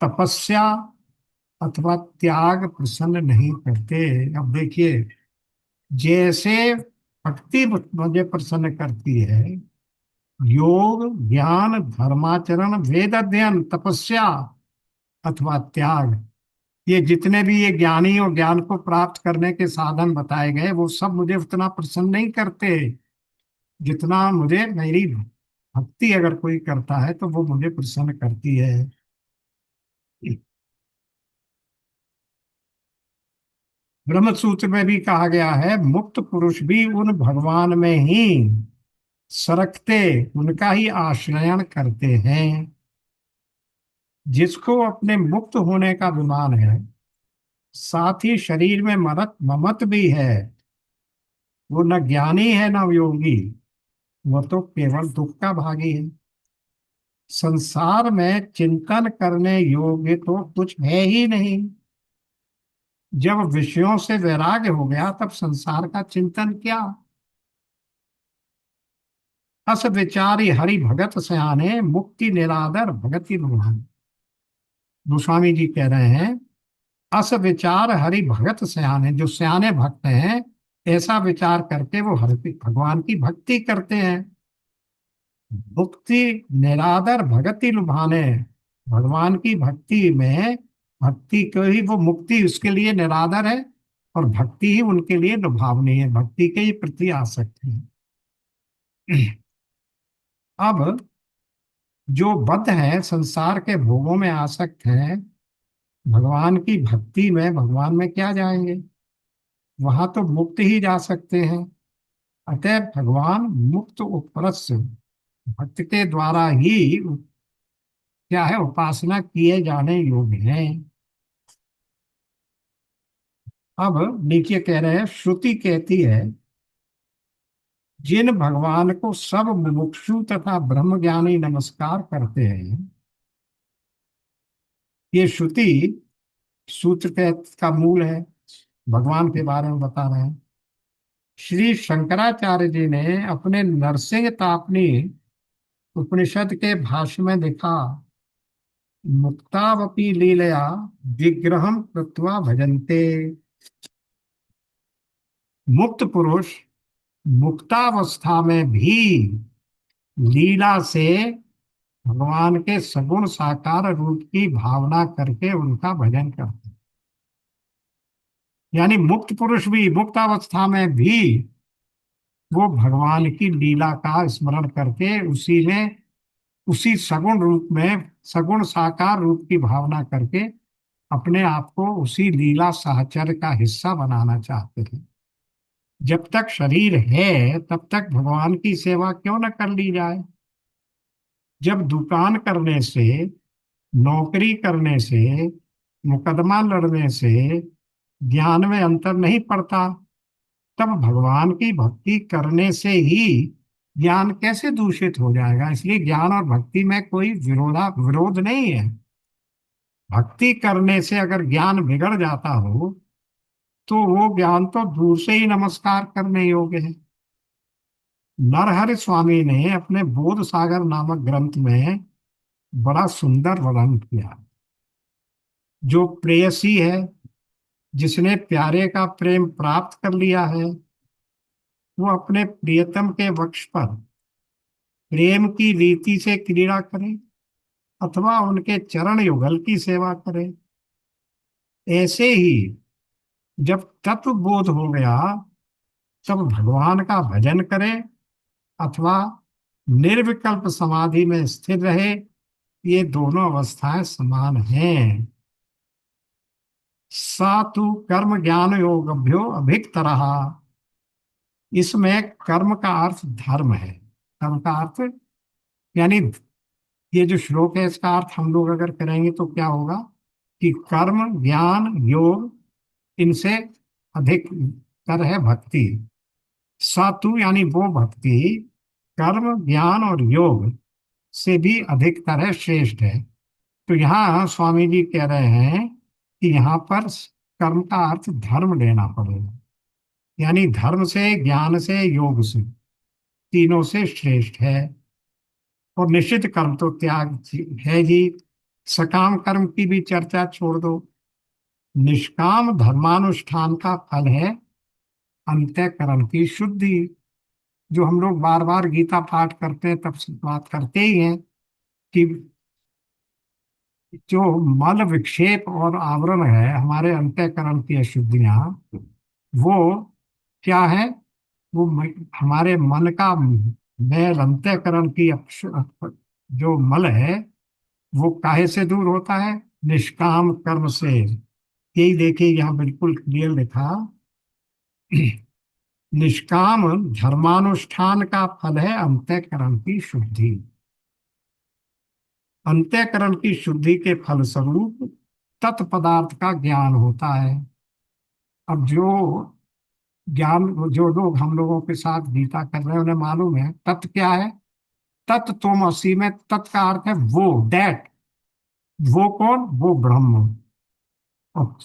तपस्या अथवा त्याग प्रसन्न नहीं करते। अब देखिए, जैसे भक्ति मुझे प्रसन्न करती है, योग ज्ञान धर्माचरण वेद अध्ययन तपस्या अथवा त्याग, ये जितने भी ये ज्ञानी और ज्ञान को प्राप्त करने के साधन बताए गए, वो सब मुझे उतना प्रसन्न नहीं करते जितना मुझे मेरी भक्ति अगर कोई करता है तो वो मुझे प्रसन्न करती है। ब्रह्म सूत्र में भी कहा गया है, मुक्त पुरुष भी उन भगवान में ही सरकते, उनका ही आश्रयण करते हैं। जिसको अपने मुक्त होने का विमान है, साथ ही शरीर में ममत भी है, वो न ज्ञानी है न योगी, वो तो केवल दुख का भागी है। संसार में चिंतन करने योग्य तो कुछ है ही नहीं। जब विषयों से वैराग्य हो गया, तब संसार का चिंतन क्या। अस विचारी हरि भगत सयाने, मुक्ति निरादर भगति लुभाने। गोस्वामी जी कह रहे हैं, अस विचार हरि भगत सयाने, जो सयाने भक्त हैं, ऐसा विचार करके वो हरि भगवान की भक्ति करते हैं। मुक्ति निरादर भगति लुभाने, भगवान की भक्ति में, भक्ति को ही वो मुक्ति उसके लिए निरादर है, और भक्ति ही उनके लिए लुभावनी है, भक्ति के ही प्रति आसक्त है। अब जो बद्ध है, संसार के भोगों में आसक्त है, भगवान की भक्ति में, भगवान में क्या जाएंगे, वहां तो मुक्त ही जा सकते हैं। अतः भगवान मुक्त उपरस्य भक्त के द्वारा ही क्या है, उपासना किए जाने योग्य है। अब नीचे कह रहे हैं, श्रुति कहती है, जिन भगवान को सब मुमुक्षु तथा ब्रह्म ज्ञानी नमस्कार करते हैं। ये श्रुति सूत्र का मूल है, भगवान के बारे में बता रहे हैं। श्री शंकराचार्य जी ने अपने नरसिंह तापनी उपनिषद के भाष्य में लिखा, मुक्तावपि लीलया विग्रहम कृत्वा भजन्ते। मुक्त पुरुष मुक्तावस्था में भी लीला से भगवान के सगुण साकार रूप की भावना करके उनका भजन करते हैं। यानी मुक्त पुरुष भी मुक्तावस्था में भी वो भगवान की लीला का स्मरण करके उसी में, उसी सगुण रूप में, सगुण साकार रूप की भावना करके अपने आप को उसी लीला साहचर्य का हिस्सा बनाना चाहते हैं। जब तक शरीर है तब तक भगवान की सेवा क्यों न कर ली जाए। जब दुकान करने से, नौकरी करने से, मुकदमा लड़ने से ज्ञान में अंतर नहीं पड़ता, तब भगवान की भक्ति करने से ही ज्ञान कैसे दूषित हो जाएगा। इसलिए ज्ञान और भक्ति में कोई विरोध नहीं है। भक्ति करने से अगर ज्ञान बिगड़ जाता हो तो वो ज्ञान तो दूर से ही नमस्कार करने योग्य है। नरहरि स्वामी ने अपने बोध सागर नामक ग्रंथ में बड़ा सुंदर वर्णन किया। जो प्रेयसी है, जिसने प्यारे का प्रेम प्राप्त कर लिया है, वो अपने प्रियतम के वक्ष पर प्रेम की रीति से क्रीड़ा करे अथवा उनके चरण युगल की सेवा करे। ऐसे ही जब तत्व बोध हो गया तब भगवान का भजन करे अथवा निर्विकल्प समाधि में स्थिर रहे, ये दोनों अवस्थाएं समान हैं। सातु कर्म ज्ञान योगभ्यो अभिक्तरः। इसमें कर्म का अर्थ धर्म है। कर्म का अर्थ यानी, ये जो श्लोक है इसका अर्थ हम लोग अगर करेंगे तो क्या होगा कि कर्म ज्ञान योग, इनसे अधिक तर है भक्ति। सातु यानी वो भक्ति कर्म ज्ञान और योग से भी अधिकतर है, श्रेष्ठ है। तो यहाँ स्वामी जी कह रहे हैं कि यहाँ पर कर्म का अर्थ धर्म लेना पड़ेगा। यानी धर्म से, ज्ञान से, योग से, तीनों से श्रेष्ठ है। और निश्चित कर्म तो त्याग है जी। सकाम कर्म की भी चर्चा छोड़ दो। निष्काम धर्मानुष्ठान का फल है अंतःकरण की शुद्धि। जो हम लोग बार बार गीता पाठ करते हैं तब से बात करते ही हैं कि जो मल विक्षेप और आवरण है हमारे अंतःकरण की अशुद्धियां, वो क्या है, वो हमारे मन का मैल, अंतःकरण की जो मल है वो काहे से दूर होता है, निष्काम कर्म से। यही देखिए यहाँ बिल्कुल क्लियर लिखा, निष्काम धर्मानुष्ठान का फल है अंतःकरण की शुद्धि। अंतःकरण की शुद्धि के फलस्वरूप तत्पदार्थ का ज्ञान होता है। अब जो ज्ञान, जो लोग हम लोगों के साथ गीता कर रहे हैं उन्हें मालूम है तत्व क्या है। तत् त्वमसि में तत् का अर्थ है वो, दैट। वो कौन, वो ब्रह्म। और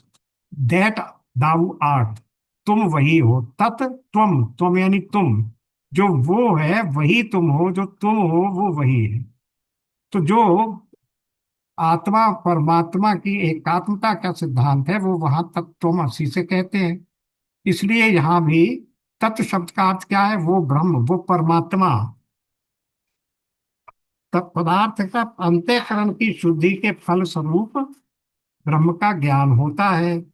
दैट दाउ आर्ट, तुम वही हो। तत् त्वम, त्वम यानी तुम। जो वो है वही तुम हो, जो तुम हो वो वही है। तो जो आत्मा परमात्मा की एकात्मता का सिद्धांत है वो वहां तत्त्वमसि से कहते हैं। इसलिए यहां भी तत्व शब्द का अर्थ क्या है, वो ब्रह्म, वो परमात्मा। तत्पदार्थ का अंतःकरण की शुद्धि के फल स्वरूप ब्रह्म का ज्ञान होता है।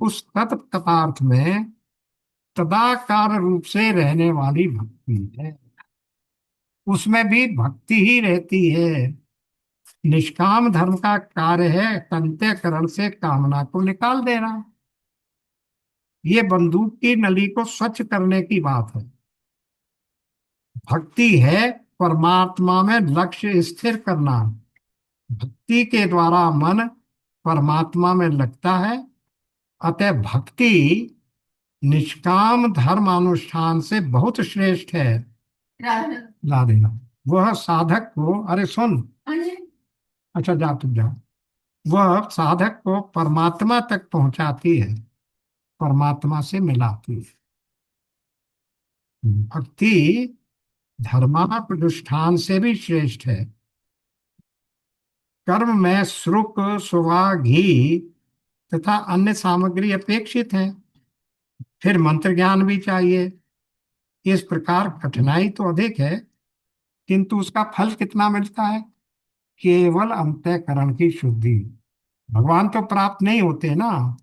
उस तत्व पदार्थ में तदाकार रूप से रहने वाली भक्ति है, उसमें भी भक्ति ही रहती है। निष्काम धर्म का कार्य है अंतःकरण से कामना को निकाल देना। ये बंदूक की नली को स्वच्छ करने की बात है। भक्ति है परमात्मा में लक्ष्य स्थिर करना। भक्ति के द्वारा मन परमात्मा में लगता है। अतः भक्ति निष्काम धर्म अनुष्ठान से बहुत श्रेष्ठ है। ला देना। वह साधक को, अरे सुन, अच्छा जा तुम जाओ। वह साधक को परमात्मा तक पहुंचाती है, परमात्मा से मिलाती है। भक्ति धर्मानुष्ठान से भी श्रेष्ठ है। कर्म में श्रुक, सुवा, घी तथा अन्य सामग्री अपेक्षित है। फिर मंत्र ज्ञान भी चाहिए। इस प्रकार कठिनाई तो अधिक है, किंतु उसका फल कितना मिलता है? केवल अंतःकरण की शुद्धि। भगवान तो प्राप्त नहीं होते ना।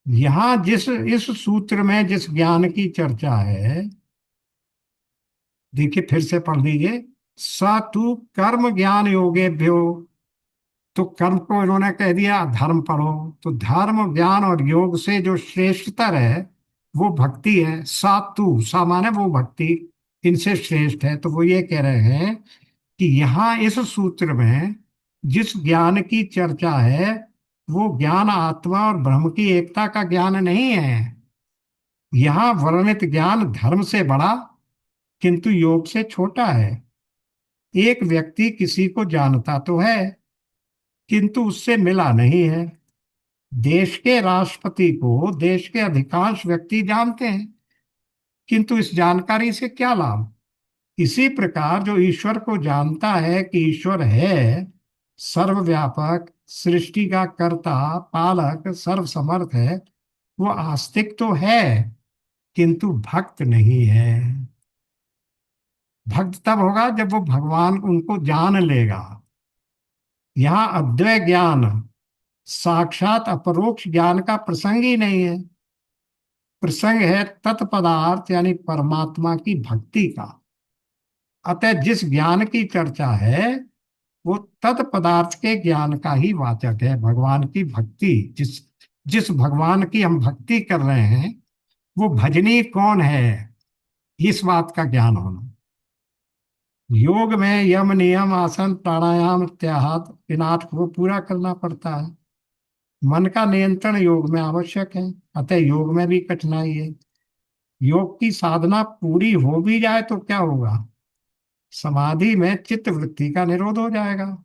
यहाँ जिस इस सूत्र में जिस ज्ञान की चर्चा है, देखिए फिर से पढ़ लीजिए। स तू कर्म ज्ञान योगेभ्यो, तो कर्म को इन्होंने कह दिया धर्म पढ़ो। तो धर्म, ज्ञान और योग से जो श्रेष्ठतर है वो भक्ति है। सा तू, सा माने वो भक्ति इनसे श्रेष्ठ है। तो वो ये कह रहे हैं कि यहाँ इस सूत्र में जिस ज्ञान की चर्चा है वो ज्ञान आत्मा और ब्रह्म की एकता का ज्ञान नहीं है। यहाँ वर्णित ज्ञान धर्म से बड़ा किंतु योग से छोटा है। एक व्यक्ति किसी को जानता तो है किंतु उससे मिला नहीं है। देश के राष्ट्रपति को देश के अधिकांश व्यक्ति जानते हैं, किंतु इस जानकारी से क्या लाभ? इसी प्रकार जो ईश्वर को जानता है कि ईश्वर है, सर्वव्यापक, सृष्टि का कर्ता, पालक, सर्वसमर्थ है, वो आस्तिक तो है किंतु भक्त नहीं है। भक्त तब होगा जब वो भगवान उनको जान लेगा। यहाँ अद्वैत ज्ञान, साक्षात अपरोक्ष ज्ञान का प्रसंग ही नहीं है। प्रसंग है तत्पदार्थ यानी परमात्मा की भक्ति का। अतः जिस ज्ञान की चर्चा है वो तत्पदार्थ के ज्ञान का ही वाचक है। भगवान की भक्ति, जिस जिस भगवान की हम भक्ति कर रहे हैं वो भजनी कौन है, इस बात का ज्ञान होना। योग में यम, नियम, आसन, प्राणायाम इत्यादि पिनाट को पूरा करना पड़ता है। मन का नियंत्रण योग में आवश्यक है। अतः योग में भी कठिनाई है। योग की साधना पूरी हो भी जाए तो क्या होगा? समाधि में चित्त वृत्ति का निरोध हो जाएगा।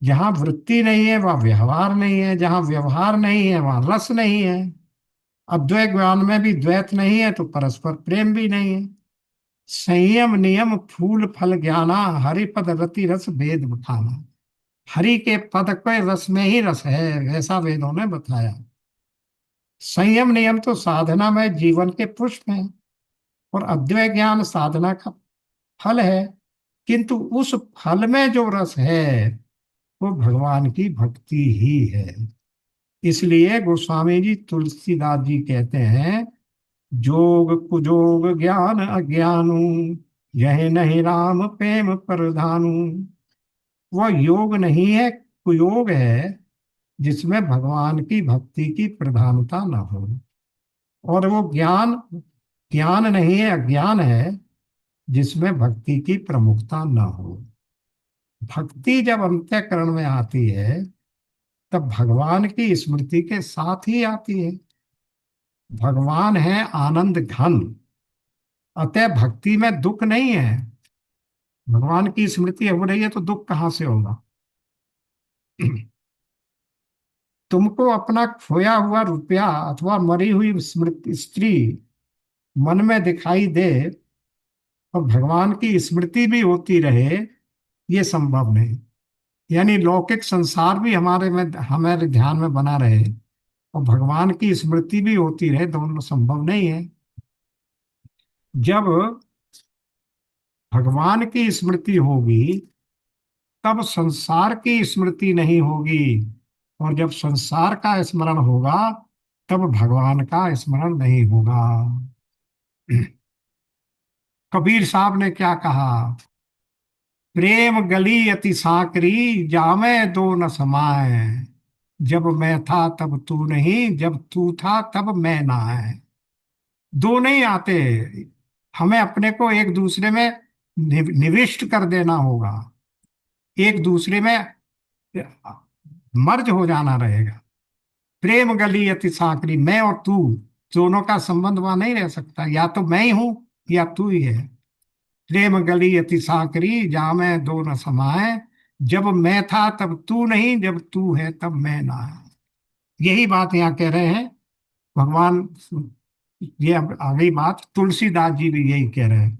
जहां वृत्ति नहीं है वहां व्यवहार नहीं है, जहां व्यवहार नहीं है वहां रस नहीं है। अद्वैत ज्ञान में भी द्वैत नहीं है तो परस्पर प्रेम भी नहीं है। संयम, नियम, फूल फल ज्ञाना, हरिपद रति रस भेद बखाना। हरि के पद के रस में ही रस है, ऐसा वेदों ने बताया। संयम नियम तो साधना में जीवन के पुष्प हैं और अद्वैत ज्ञान साधना का फल है। किंतु उस फल में जो रस है वो भगवान की भक्ति ही है। इसलिए गोस्वामी जी तुलसीदास जी कहते हैं, जोग कुजोग ज्ञान अज्ञानु, यह नहीं राम प्रेम प्रधानु। वह योग नहीं है, कुयोग है जिसमें भगवान की भक्ति की प्रधानता न हो। और वो ज्ञान ज्ञान नहीं है, अज्ञान है जिसमें भक्ति की प्रमुखता न हो। भक्ति जब अंतःकरण में आती है तब भगवान की स्मृति के साथ ही आती है। भगवान है आनंद घन, अतः भक्ति में दुख नहीं है। भगवान की स्मृति हो रही है तो दुख कहाँ से होगा? तुमको अपना खोया हुआ रुपया अथवा मरी हुई स्मृति स्त्री मन में दिखाई दे और भगवान की स्मृति भी होती रहे, ये संभव नहीं। यानी लौकिक संसार भी हमारे ध्यान में बना रहे और भगवान की स्मृति भी होती रहे, दोनों संभव नहीं है। जब भगवान की स्मृति होगी तब संसार की स्मृति नहीं होगी, और जब संसार का स्मरण होगा तब भगवान का स्मरण नहीं होगा। कबीर साहब ने क्या कहा? प्रेम गली अति सांकरी, जामे दो न समाए। जब मैं था तब तू नहीं, जब तू था तब मैं ना है। दो नहीं आते। हमें अपने को एक दूसरे में निविष्ट कर देना होगा, एक दूसरे में मर्ज हो जाना रहेगा। प्रेम गली अति सांकरी, मैं और तू दोनों का संबंध वहां नहीं रह सकता, या तो मैं ही हूं या तू ही है। प्रेम गली अति सांकरी, जहां मैं दो न समाए, जब मैं था तब तू नहीं, जब तू है तब मैं ना। यही बात यहाँ कह रहे हैं भगवान। ये अब आ गई बात, तुलसीदास जी भी यही कह रहे हैं।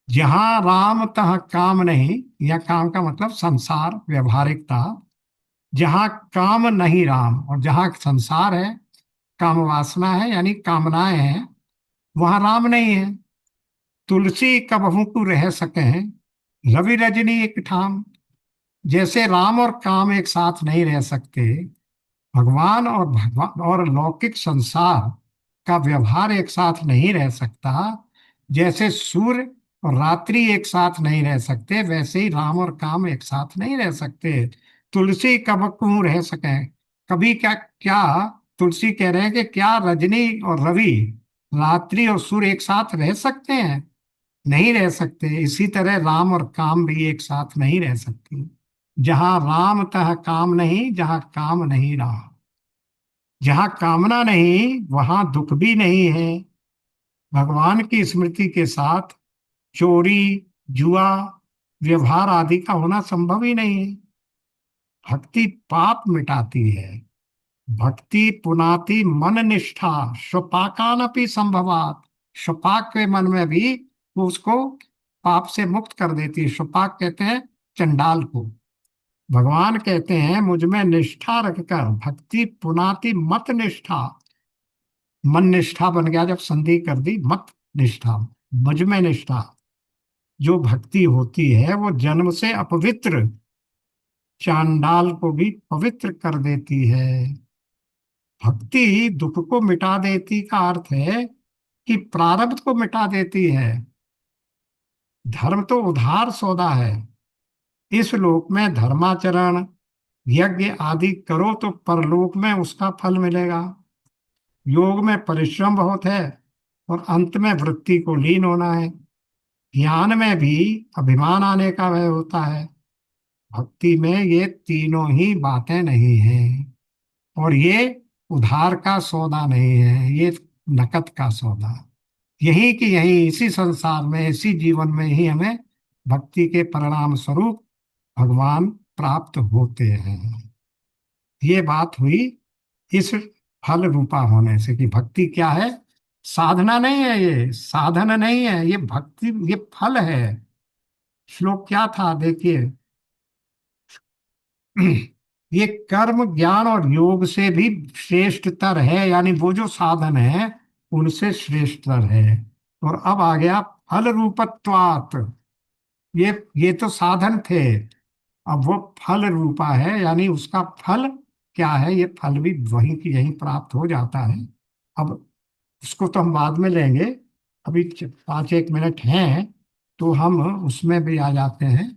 जहां राम तह काम नहीं, या काम का मतलब संसार व्यवहारिकता, जहां काम नहीं राम, और जहां संसार है, काम वासना है यानी कामनाएं हैं, वहां राम नहीं है। तुलसी कबहू को रह सके हैं, रवि रजनी एक ठाम। जैसे राम और काम एक साथ नहीं रह सकते, भगवान और लौकिक संसार का व्यवहार एक साथ नहीं रह सकता, जैसे सूर्य और रात्रि एक साथ नहीं रह सकते, वैसे ही राम और काम एक साथ नहीं रह सकते। तुलसी कब क्यों रह सके, कभी क्या क्या तुलसी कह रहे हैं कि क्या रजनी और रवि, रात्रि और सूर्य एक साथ रह सकते हैं? नहीं रह सकते। इसी तरह राम और काम भी एक साथ नहीं रह सकते। जहां राम तह काम नहीं, जहां काम नहीं रहा, जहां कामना नहीं वहां दुख भी नहीं है। भगवान की स्मृति के साथ चोरी, जुआ, व्यवहार आदि का होना संभव ही नहीं है। भक्ति पाप मिटाती है। भक्ति पुनाति मन निष्ठा, स्वपाकानपि संभवात। स्वपाक के मन में भी वो उसको पाप से मुक्त कर देती है। स्वपाक कहते हैं चंडाल को। भगवान कहते हैं मुझ में निष्ठा रखकर, भक्ति पुनाति मत निष्ठा, मन निष्ठा बन गया जब संधि कर दी, मत निष्ठा, मुझ में निष्ठा। जो भक्ति होती है वो जन्म से अपवित्र चांडाल को भी पवित्र कर देती है। भक्ति दुख को मिटा देती का अर्थ है कि प्रारब्ध को मिटा देती है। धर्म तो उधार सौदा है। इस लोक में धर्माचरण, यज्ञ आदि करो तो परलोक में उसका फल मिलेगा। योग में परिश्रम बहुत है और अंत में वृत्ति को लीन होना है। ज्ञान में भी अभिमान आने का भय होता है। भक्ति में ये तीनों ही बातें नहीं हैं, और ये उधार का सौदा नहीं है, ये नकद का सौदा। यही कि यही इसी संसार में, इसी जीवन में ही हमें भक्ति के परिणाम स्वरूप भगवान प्राप्त होते हैं। ये बात हुई इस फल रूपा होने से, कि भक्ति क्या है? साधना नहीं है, ये साधन नहीं है, ये भक्ति, ये फल है। श्लोक क्या था देखिए, ये कर्म ज्ञान और योग से भी श्रेष्ठतर है, यानी वो जो साधन है उनसे श्रेष्ठतर है। और अब आ गया फल रूपत्वात्। ये तो साधन थे, अब वो फल रूपा है, यानी उसका फल क्या है? ये फल भी वहीं की यहीं प्राप्त हो जाता है। अब उसको तो हम बाद में लेंगे, अभी 5 एक मिनट हैं तो हम उसमें भी आ जाते हैं,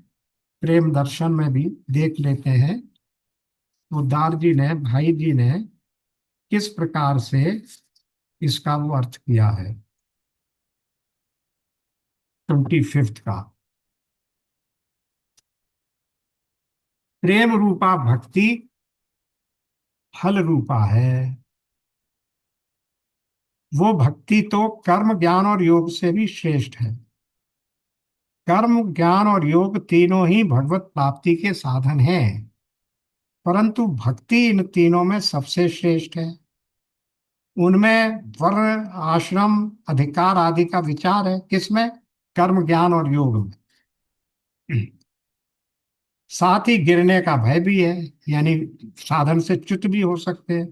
प्रेम दर्शन में भी देख लेते हैं उद्धार जी ने, भाई जी ने किस प्रकार से इसका वो अर्थ किया है 25 का। प्रेम रूपा भक्ति फल रूपा है। वो भक्ति तो कर्म ज्ञान और योग से भी श्रेष्ठ है। कर्म ज्ञान और योग तीनों ही भगवत प्राप्ति के साधन हैं, परंतु भक्ति इन तीनों में सबसे श्रेष्ठ है। उनमें वर्ण आश्रम अधिकार आदि का विचार है, किसमें? कर्म ज्ञान और योग में। साथ ही गिरने का भय भी है, यानी साधन से च्युत भी हो सकते हैं।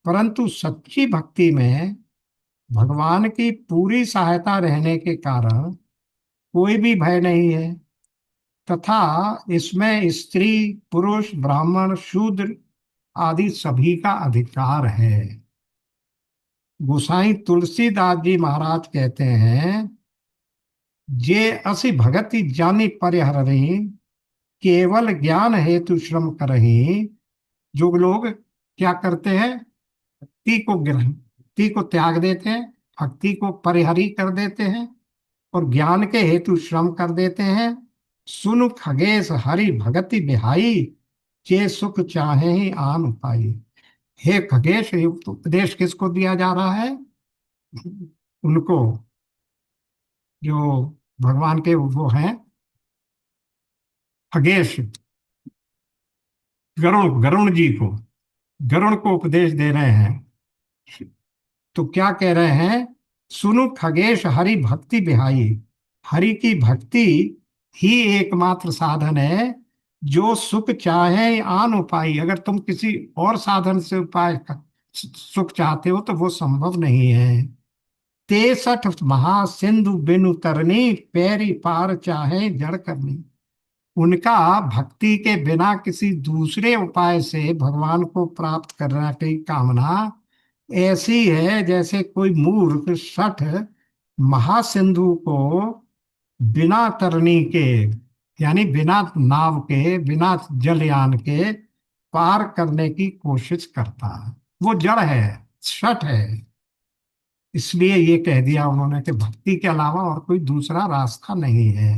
परंतु सच्ची भक्ति में भगवान की पूरी सहायता रहने के कारण कोई भी भय नहीं है, तथा इसमें स्त्री पुरुष ब्राह्मण शूद्र आदि सभी का अधिकार है। गोसाई तुलसीदास जी महाराज कहते हैं, जे असी भगति जानी परिहरहि, केवल ज्ञान हेतु श्रम करहि। जो लोग क्या करते हैं? भक्ति को त्याग देते हैं, भक्ति को परिहरी कर देते हैं और ज्ञान के हेतु श्रम कर देते हैं। सुनु खगेश हरि भगति बिहाई, जे सुख चाहे ही आन पाई। हे खगेश, ये उपदेश किसको दिया जा रहा है? उनको, जो भगवान के वो हैं, खगेश, गरुण, गरुण जी को, गरुण को उपदेश दे रहे हैं। तो क्या कह रहे हैं? सुनु खगेश हरि भक्ति बिहाई। हरि की भक्ति ही एकमात्र साधन है, जो सुख चाहे आन उपाय। अगर तुम किसी और साधन से सुख चाहते हो तो वो संभव नहीं है। 63 महासिंधु बिनु तरनी, पैरी पार चाहे जड़ करनी। उनका भक्ति के बिना किसी दूसरे उपाय से भगवान को प्राप्त करने की कामना ऐसी है जैसे कोई मूर्ख 60 महासिंधु को बिना तरनी के, यानी बिना नाव के, बिना जलयान के पार करने की कोशिश करता है। वो जड़ है, शठ है। इसलिए ये कह दिया उन्होंने कि भक्ति के अलावा और कोई दूसरा रास्ता नहीं है।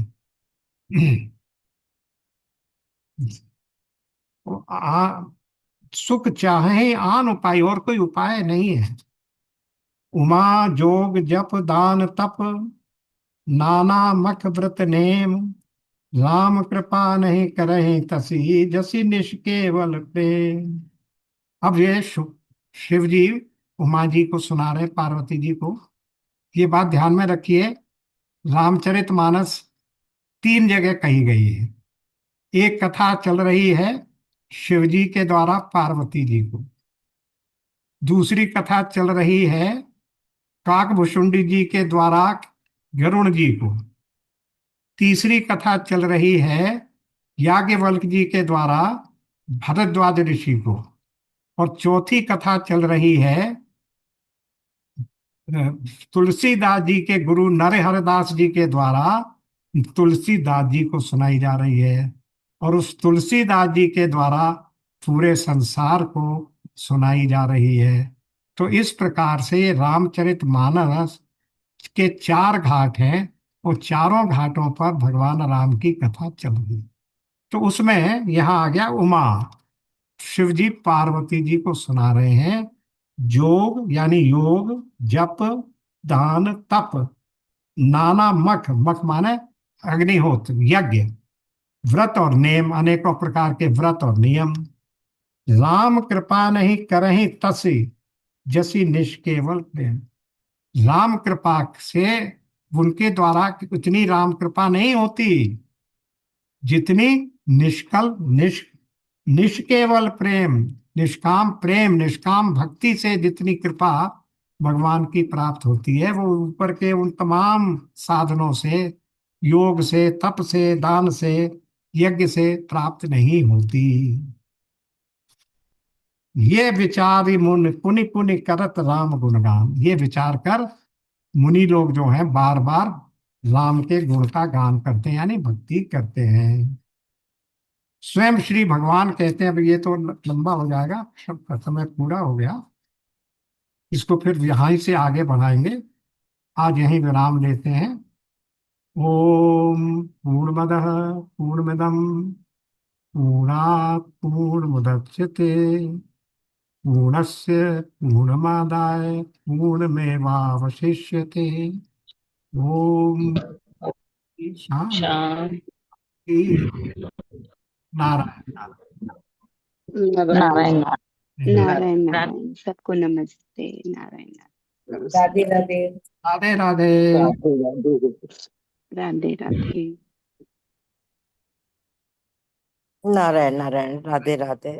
सुख चाहे आन उपाय, और कोई उपाय नहीं है। उमा जोग जप दान तप, नाना मख व्रत नेम, राम कृपा नहीं करहि तसी, जसी निष्केवल प्रेम। अब ये शिव जी उमा जी को सुना रहे, पार्वती जी को। ये बात ध्यान में रखिए, रामचरितमानस 3 जगह कही गई है। एक कथा चल रही है शिव जी के द्वारा पार्वती जी को, दूसरी कथा चल रही है काकभुशुंडी जी के द्वारा गरुण जी को, तीसरी कथा चल रही है याज्ञवल्क्य जी के द्वारा भरद्वाज ऋषि को, और चौथी कथा चल रही है तुलसीदास जी के गुरु नरहरदास जी के द्वारा तुलसीदास जी को सुनाई जा रही है, और उस तुलसीदास जी के द्वारा पूरे संसार को सुनाई जा रही है। तो इस प्रकार से रामचरितमानस के 4 घाट हैं, और चारों घाटों पर भगवान राम की कथा चल रही। तो उसमें यहाँ आ गया उमा, शिव जी पार्वती जी को सुना रहे हैं जोग, यानी योग, जप, दान, तप, नाना मख, मख माने अग्निहोत्र यज्ञ, व्रत और नेम, अनेकों प्रकार के व्रत और नियम। राम कृपा नहीं करहि तसी, जसी निष्केवल प्रेम। राम कृपा से, उनके द्वारा उतनी राम कृपा नहीं होती जितनी निष्कल निष्केवल प्रेम, निष्काम प्रेम, निष्काम भक्ति से जितनी कृपा भगवान की प्राप्त होती है, वो ऊपर के उन तमाम साधनों से, योग से, तप से, दान से, यज्ञ से प्राप्त नहीं होती। ये विचारी मुनि पुनि पुनि करत राम गुणगान। ये विचार कर मुनि लोग जो हैं बार बार राम के गुण का गान करते हैं, यानी भक्ति करते हैं। स्वयं श्री भगवान कहते हैं, अब ये तो लंबा हो जाएगा, सबका समय पूरा हो गया, इसको फिर यहीं से आगे बढ़ाएंगे। आज यहीं विराम लेते हैं। ओम पूर्णमदः पूर्णमिदं पूर्णात् पूर्णमुदच्यते, पूर्णस्य पूर्णमादाय पूर्णमेवावशिष्यते। ओम शांति। नारायण नारायण नारायण नारायण नारायण, सबको नमस्ते। नारायण नारायण, राधे राधे। राधे राधे। राधे राधे। नारायण नारायण, राधे राधे।